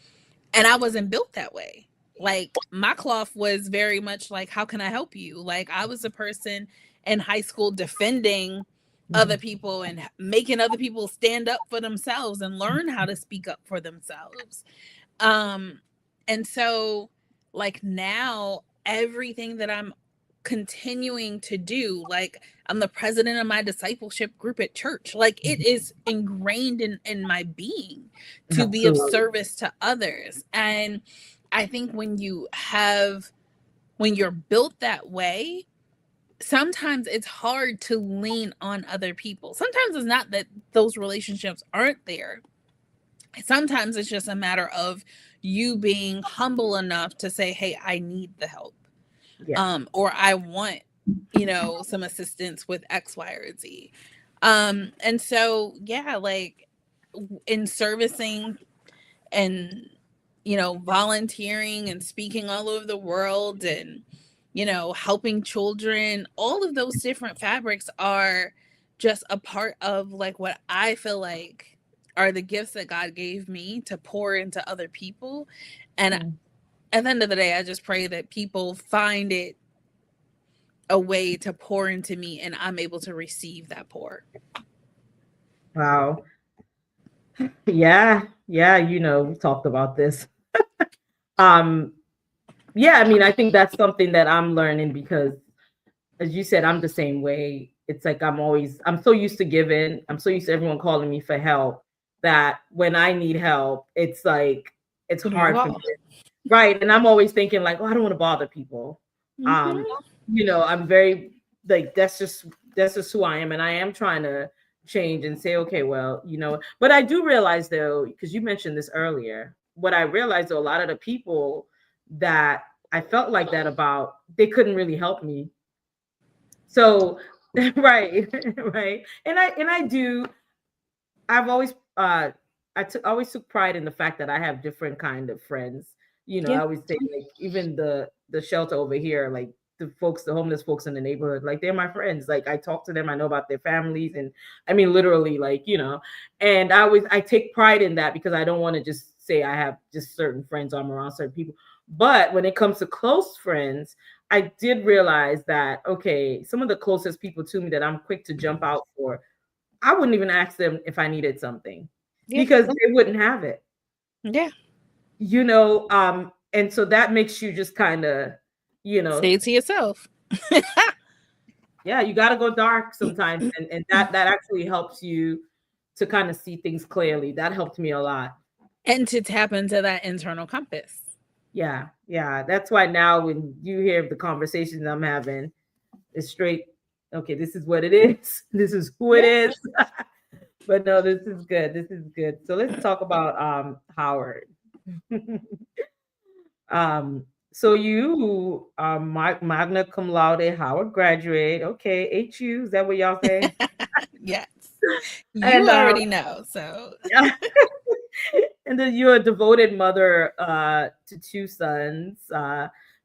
And I wasn't built that way. Like my cloth was very much like, how can I help you? Like I was a person in high school defending other people and making other people stand up for themselves and learn how to speak up for themselves. And so like now everything that I'm continuing to do, like I'm the president of my discipleship group at church, like it is ingrained in my being to be of Absolutely. service to others. And I think when you're built that way, sometimes it's hard to lean on other people. Sometimes it's not that those relationships aren't there. Sometimes it's just a matter of you being humble enough to say, hey, I need the help. Yeah. Or I want, some assistance with X, Y, or Z. And so, yeah, like in servicing and, volunteering and speaking all over the world and, helping children, all of those different fabrics are just a part of like what I feel like are the gifts that God gave me to pour into other people. And at the end of the day, I just pray that people find it a way to pour into me and I'm able to receive that pour. Wow. Yeah. Yeah. We talked about this. Um, yeah, I mean, I think that's something that I'm learning because, as you said, I'm the same way. It's like I'm so used to giving, I'm so used to everyone calling me for help that when I need help, it's like, it's hard for me. Right. And I'm always thinking, like, oh, I don't want to bother people. Um, I'm very, like, that's just who I am. And I am trying to change and say, okay, well, but I do realize though, because you mentioned this earlier, what I realized though, a lot of the people that I felt like that about, they couldn't really help me. So right, right. I've always always took pride in the fact that I have different kind of friends. I always say like even the shelter over here, like the homeless folks in the neighborhood, like they're my friends. Like I talk to them, I know about their families, and I mean literally, like, and I take pride in that because I don't want to just say I have just certain friends or I'm around certain people. But when it comes to close friends, I did realize that, okay, some of the closest people to me that I'm quick to jump out for, I wouldn't even ask them if I needed something because they wouldn't have it. Yeah. And so that makes you just kind of, Stay to yourself. yeah, you got to go dark sometimes. And that actually helps you to kind of see things clearly. That helped me a lot. And to tap into that internal compass. Yeah. Yeah. That's why now when you hear the conversations I'm having, it's straight. Okay, this is what it is. This is who it is. But no, this is good. This is good. So let's talk about Howard. So you magna cum laude Howard graduate. Okay, HU, is that what y'all say? Yes. You And already know. So yeah. And then you're a devoted mother to two sons.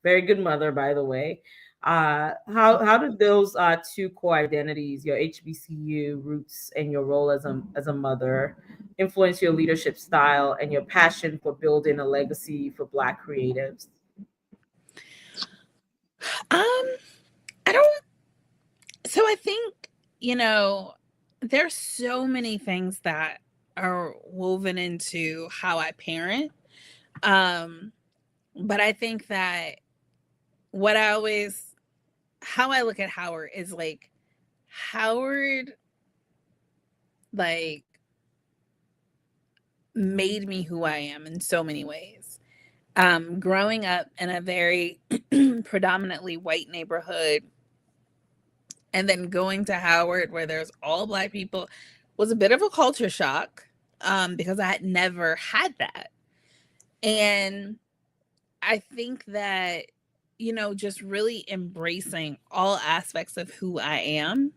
Very good mother, by the way. How did those two core identities, your HBCU roots and your role as a mother, influence your leadership style and your passion for building a legacy for Black creatives? I don't. So I think, there's so many things that are woven into how I parent. But I think that what I always, how I look at Howard is like, Howard, like, made me who I am in so many ways. Growing up in a very predominantly white neighborhood and then going to Howard where there's all Black people was a bit of a culture shock, because I had never had that. And I think that, just really embracing all aspects of who I am,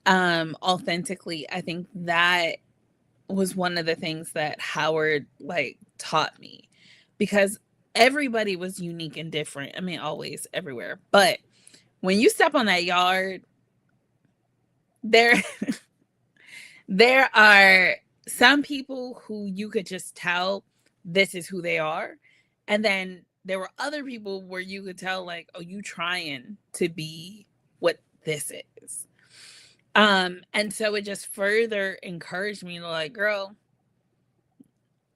authentically, I think that was one of the things that Howard like taught me, because everybody was unique and different. I mean, always everywhere. But when you step on that yard, there there are some people who you could just tell this is who they are. And then there were other people where you could tell, like, oh, you trying to be what this is. And so it just further encouraged me to like, girl,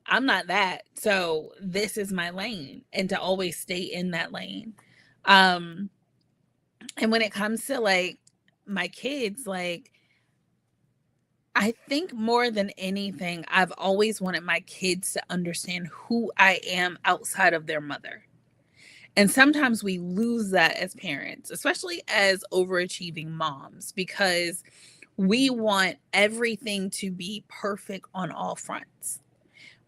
I'm not that. So this is my lane, and to always stay in that lane. And when it comes to like my kids, like, I think more than anything, I've always wanted my kids to understand who I am outside of their mother. And sometimes we lose that as parents, especially as overachieving moms, because we want everything to be perfect on all fronts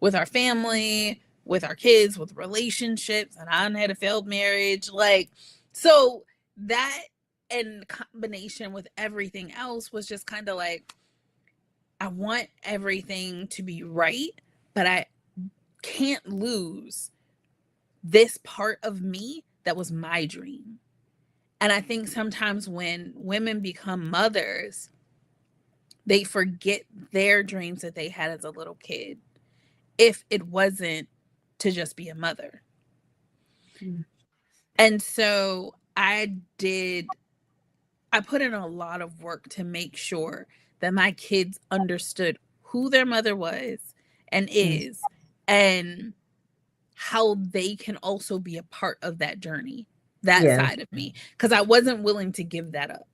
with our family, with our kids, with relationships. And I had a failed marriage. Like, so that in combination with everything else was just kind of like, I want everything to be right, but I can't lose this part of me that was my dream. And I think sometimes when women become mothers, they forget their dreams that they had as a little kid, if it wasn't to just be a mother. Mm. And so I put in a lot of work to make sure that my kids understood who their mother was and is, and how they can also be a part of that journey, that side of me. Because I wasn't willing to give that up.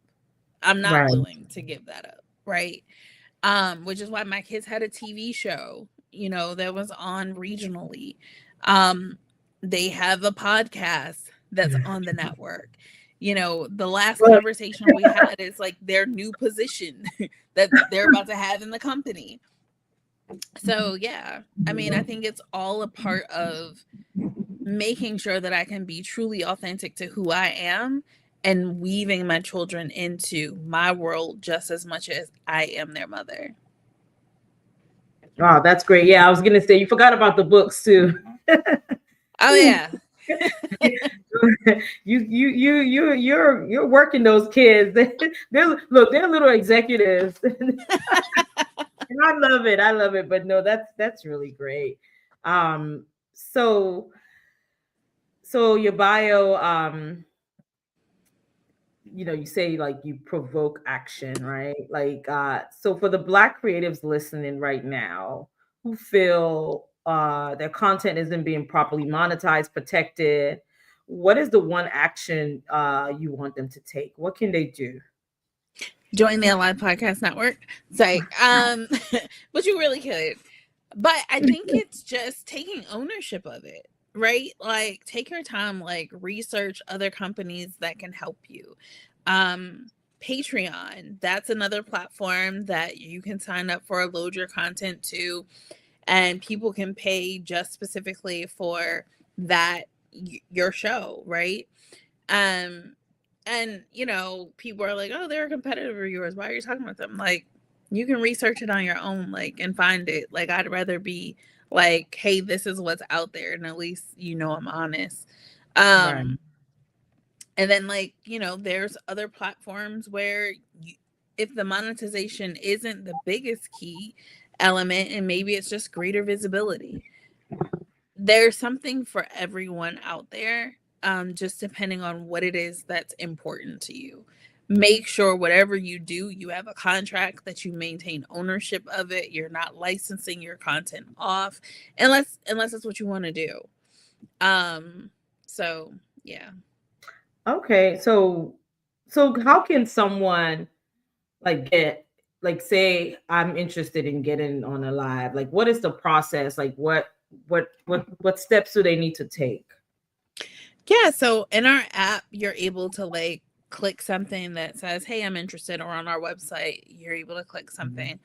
I'm not willing to give that up, right? Which is why my kids had a TV show, that was on regionally. They have a podcast that's on the network. The last conversation we had is like their new position that they're about to have in the company. So yeah, I mean, I think it's all a part of making sure that I can be truly authentic to who I am and weaving my children into my world just as much as I am their mother. Oh, that's great. Yeah, I was gonna say you forgot about the books too. Oh yeah. You're working those kids. They're little executives. And I love it. I love it. But no, that's really great. So your bio, you say like you provoke action, right? Like, so for the Black creatives listening right now who feel their content isn't being properly monetized, protected, what is the one action you want them to take? What can they do? Join the Alive Podcast Network. It's but you really could. But I think it's just taking ownership of it, right? Like, take your time, like, research other companies that can help you. Patreon, that's another platform that you can sign up for, load your content to, and people can pay just specifically for that, your show, right? And people are like, oh, they're a competitor of yours, why are you talking about them? Like, you can research it on your own, like, and find it. Like, I'd rather be like, hey, this is what's out there, and at least I'm honest. Right. um and then, like, there's other platforms where if the monetization isn't the biggest key element, and maybe it's just greater visibility, there's something for everyone out there, just depending on what it is that's important to you. Make sure whatever you do, you have a contract, that you maintain ownership of it. You're not licensing your content off, unless that's what you want to do. So yeah. Okay. So how can someone like get like say I'm interested in getting on a live? Like what is the process? Like what steps do they need to take? Yeah, so in our app, you're able to like click something that says, "Hey, I'm interested," or on our website, you're able to click something.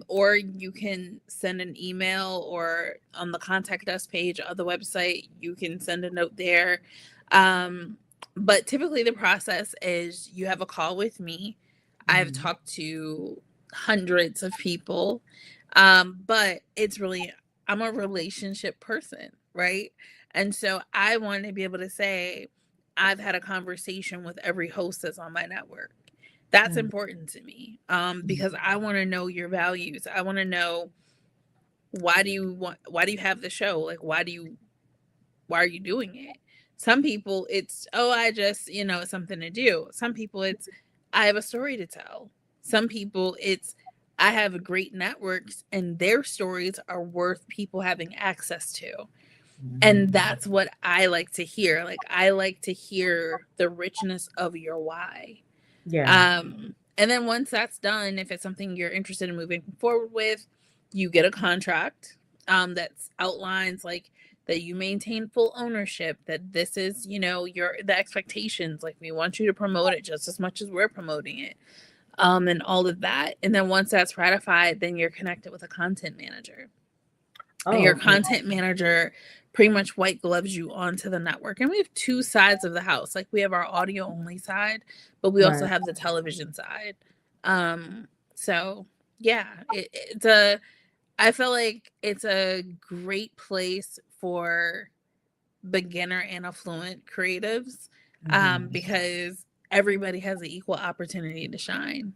Or you can send an email, or on the contact us page of the website, you can send a note there. But typically the process is you have a call with me. I've Mhm. talked to hundreds of people. But it's really, I'm a relationship person, right? And so I want to be able to say, I've had a conversation with every host that's on my network. That's Mm. important to me, because I want to know your values. I want to know, why do you have the show? Like, why are you doing it? Some people it's, oh, I just, it's something to do. Some people it's, I have a story to tell. Some people it's, I have great networks and their stories are worth people having access to. And Mhm. that's what I like to hear. Like, I like to hear the richness of your why. Yeah. And then once that's done, if it's something you're interested in moving forward with, you get a contract, that outlines like that you maintain full ownership, that this is, your the expectations, like we want you to promote it just as much as we're promoting it, and all of that. And then once that's ratified, then you're connected with a content manager. And Oh, your okay. content manager pretty much white gloves you onto the network. And we have two sides of the house. Like, we have our audio only side, but we also Right. have the television side. So yeah, it's a, I feel like it's a great place for beginner and affluent creatives, Mhm. because everybody has an equal opportunity to shine.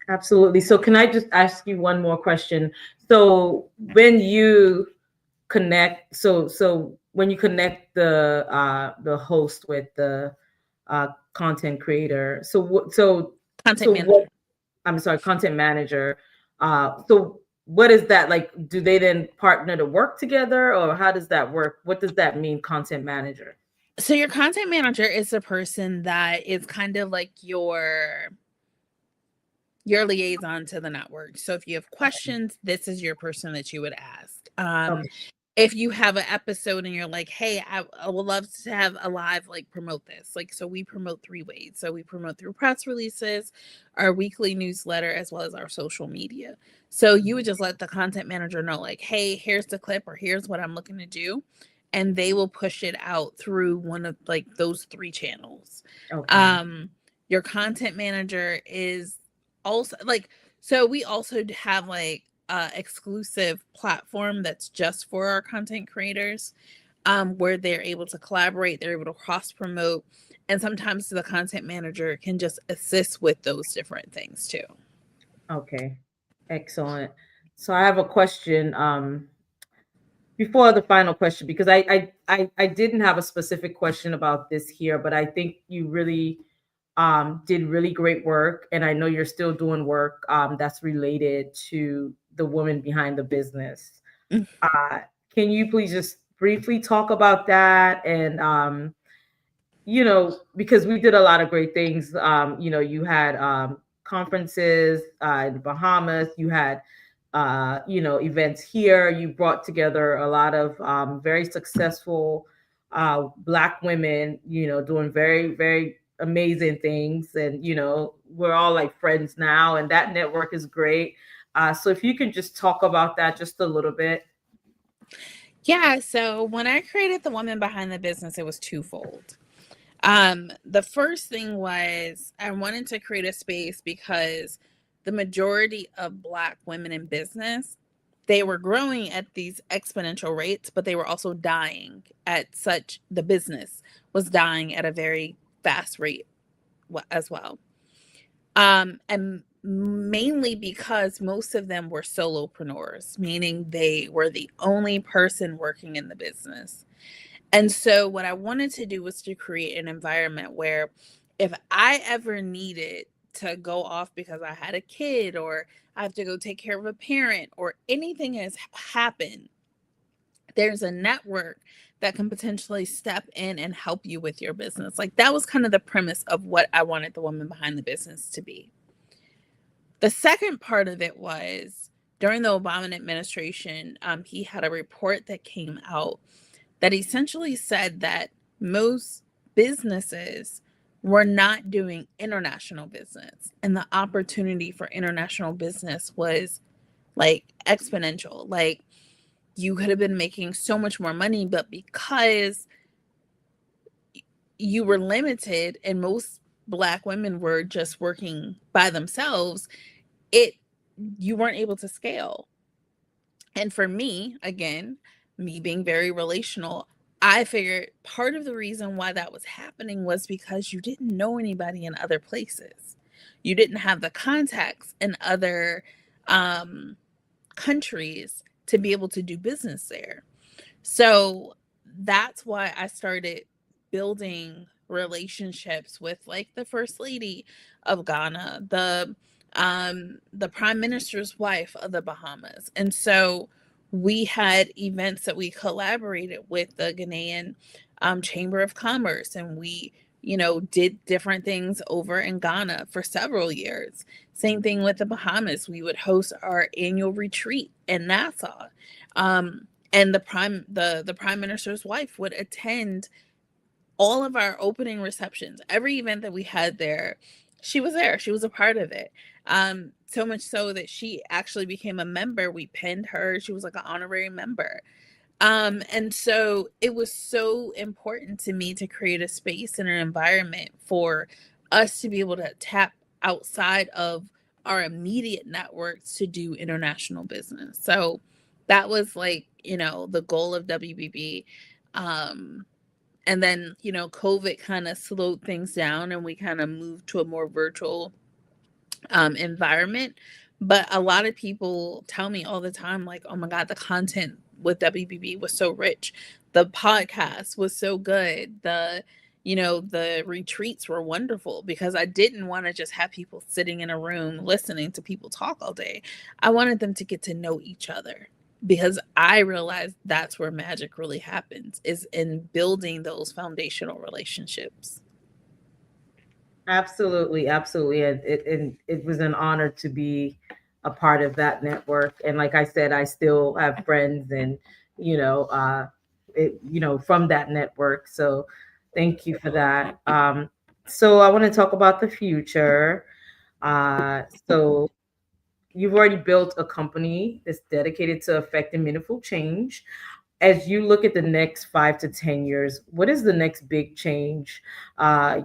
Absolutely. So can I just ask you one more question? So when you connect, so when you connect the host with the content creator, Content so what manager. I'm sorry, content manager. So what is that like? Do they then partner to work together, or how does that work? What does that mean, content manager? So your content manager is the person that is kind of like your liaison to the network. So if you have questions, this is your person that you would ask. Okay. If you have an episode and you're like, hey, I would love to have a live, like, promote this. Like, so we promote three ways. So we promote through press releases, our weekly newsletter, as well as our social media. So you would just let the content manager know, like, hey, here's the clip, or here's what I'm looking to do. And they will push it out through one of like those three channels. Okay. Um, your content manager is also like, so we also have like exclusive platform that's just for our content creators, where they're able to collaborate, they're able to cross promote, and sometimes the content manager can just assist with those different things too. Okay. Excellent. So I have a question. Before the final question, because I didn't have a specific question about this here, but I think you really did really great work, and I know you're still doing work that's related to the woman behind the business. Mm. Uh, can you please just briefly talk about that? And because we did a lot of great things. You had conferences in the Bahamas. You had events here. You brought together a lot of very successful Black women, doing very, very amazing things. And, we're all like friends now, and that network is great. So if you can just talk about that just a little bit. Yeah, so when I created the woman behind the business, it was twofold. The first thing was I wanted to create a space because the majority of Black women in business they were growing at these exponential rates, but they were also dying at such, the business was dying at a very fast rate as well. And mainly because most of them were solopreneurs, meaning they were the only person working in the business. And so what I wanted to do was to create an environment where if I ever needed to go off because I had a kid, or I have to go take care of a parent, or anything has happened, there's a network that can potentially step in and help you with your business. Like, that was kind of the premise of what I wanted the woman behind the business to be. The second part of it was during the Obama administration, he had a report that came out that essentially said that most businesses were not doing international business, and the opportunity for international business was like exponential. Like, you could have been making so much more money, but because you were limited and most Black women were just working by themselves, it you weren't able to scale. And for me, again, me being very relational, I figured part of the reason why that was happening was because you didn't know anybody in other places. You didn't have the contacts in other um, countries to be able to do business there. So that's why I started building relationships with like the first lady of Ghana, the prime minister's wife of the Bahamas. And so we had events that we collaborated with the Ghanaian Chamber of Commerce, and we, did different things over in Ghana for several years. Same thing with the Bahamas. We would host our annual retreat in Nassau. And the prime minister's wife would attend all of our opening receptions. Every event that we had there, she was there. She was a part of it. So much so that she actually became a member. We pinned her. She was like an honorary member. And so it was so important to me to create a space and an environment for us to be able to tap outside of our immediate networks to do international business. So that was like, the goal of WBB. And then, COVID kind of slowed things down and we kind of moved to a more virtual environment. But a lot of people tell me all the time, like, oh my God, the content with WBB was so rich. The podcast was so good. The retreats were wonderful, because I didn't want to just have people sitting in a room listening to people talk all day. I wanted them to get to know each other, because I realized that's where magic really happens, is in building those foundational relationships. Absolutely, absolutely. And it was an honor to be a part of that network. And like I said, I still have friends and, you know, uh, from that network. So thank you for that. So I want to talk about the future. So you've already built a company that's dedicated to affecting meaningful change. As you look at the next 5 to 10 years, what is the next big change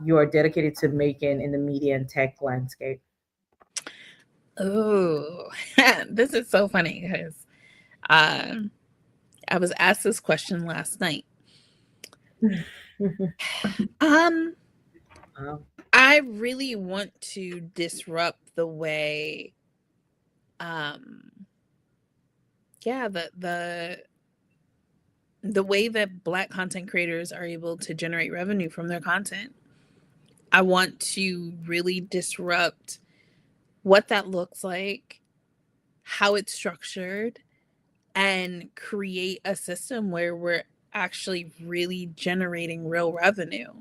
you are dedicated to making in the media and tech landscape? Oh, this is so funny because um, I was asked this question last night. Um, Wow. I really want to disrupt the way, um, yeah, the way that Black content creators are able to generate revenue from their content. I want to really disrupt what that looks like, how it's structured, and create a system where we're actually really generating real revenue.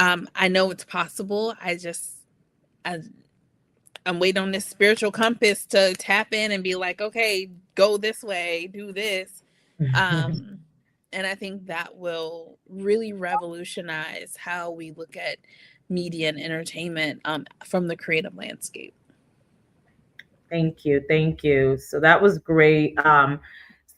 I know it's possible. I, I'm waiting on this spiritual compass to tap in and be like, okay, go this way, do this. Um, and I think that will really revolutionize how we look at media and entertainment from the creative landscape. Thank you. Thank you. So that was great.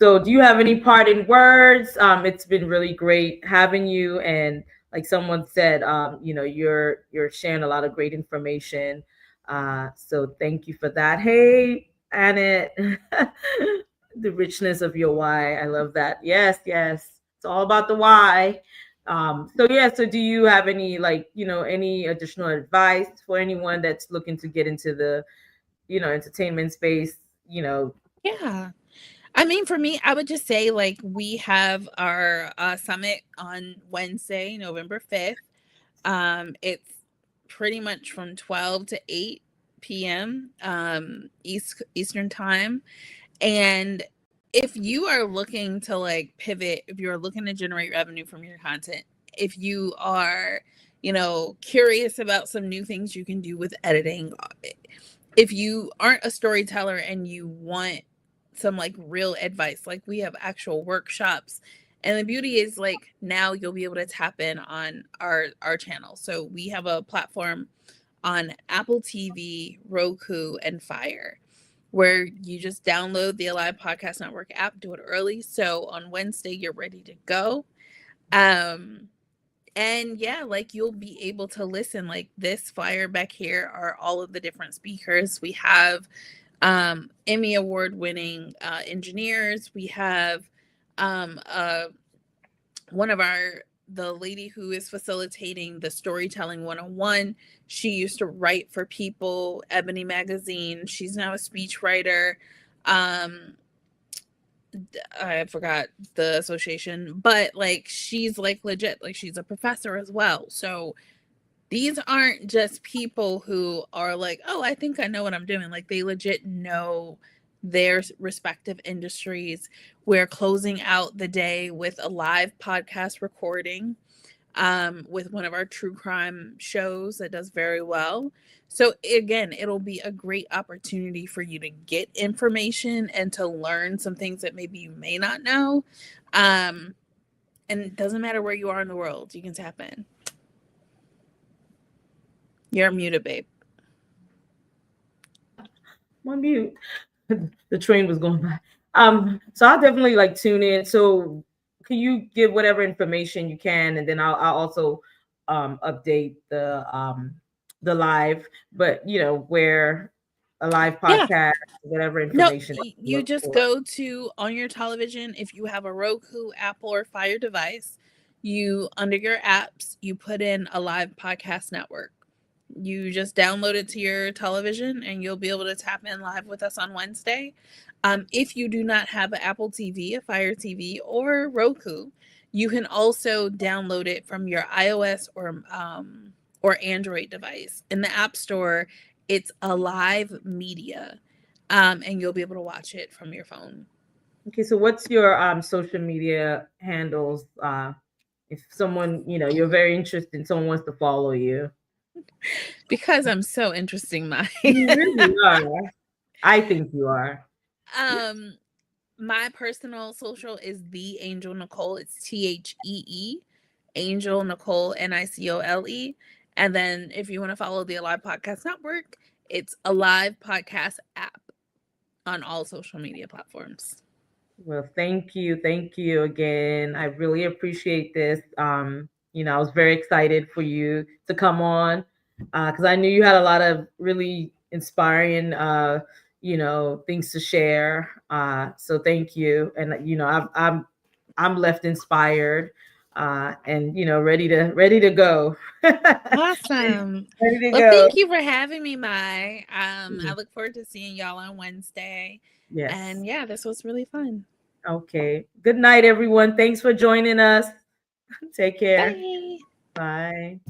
So do you have any parting words? It's been really great having you. And like someone said, you're sharing a lot of great information. So thank you for that. Hey, Annette. The richness of your why. I love that. Yes, yes. It's all about the why. So yeah, so do you have any, like, any additional advice for anyone that's looking to get into the, entertainment space, Yeah. I mean, for me, I would just say like we have our summit on Wednesday, November 5th. It's pretty much from 12 to 8 p.m. Eastern time. And if you are looking to like pivot, if you're looking to generate revenue from your content, if you are, curious about some new things you can do with editing, if you aren't a storyteller and you want some like real advice, like we have actual workshops. And the beauty is like now you'll be able to tap in on our channel. So we have a platform on Apple TV, Roku, and Fire, where you just download the Alive Podcast Network app, do it early. So on Wednesday, you're ready to go. And yeah, like you'll be able to listen. Like this flyer back here are all of the different speakers. We have Emmy Award winning engineers. We have one of the lady who is facilitating the storytelling 101. She used to write for People, Ebony Magazine. She's now a speech writer. I forgot the association, but like she's like legit, like she's a professor as well. So these aren't just people who are like, oh, I think I know what I'm doing. Like they legit know their respective industries. We're closing out the day with a live podcast recording with one of our true crime shows that does very well. So again, it'll be a great opportunity for you to get information and to learn some things that maybe you may not know. And it doesn't matter where you are in the world, you can tap in. You're muted, babe. I'm on mute. The train was going by. So I'll definitely like tune in. So can you give whatever information you can, and then I'll also update the live, but where a live Yeah. podcast, whatever No, information to you look just for. go to on your television. If you have a Roku, Apple, or Fire device, you under your apps, you put in a live podcast network. You just download it to your television and you'll be able to tap in live with us on Wednesday. If you do not have an Apple TV, a Fire TV, or Roku, you can also download it from your iOS or Android device. In the App Store, it's Alive Media, and you'll be able to watch it from your phone. Okay, so what's your social media handles? If someone, you're very interested, someone wants to follow you. Because I'm so interesting, my You really are. I think you are. um my personal social is the Angel Nicole. It's THEE, Angel Nicole NICOLE. And then if you want to follow the Alive Podcast Network, it's Alive Podcast app on all social media platforms. Well, thank you. Thank you again. I really appreciate this. I was very excited for you to come on because I knew you had a lot of really inspiring, things to share. So thank you. And I'm left inspired and ready to go. Awesome. Ready to Well, go. thank you for having me, Mai. I look forward to seeing y'all on Wednesday. Yes. And yeah, this was really fun. Okay. Good night, everyone. Thanks for joining us. Take care. Bye. Bye.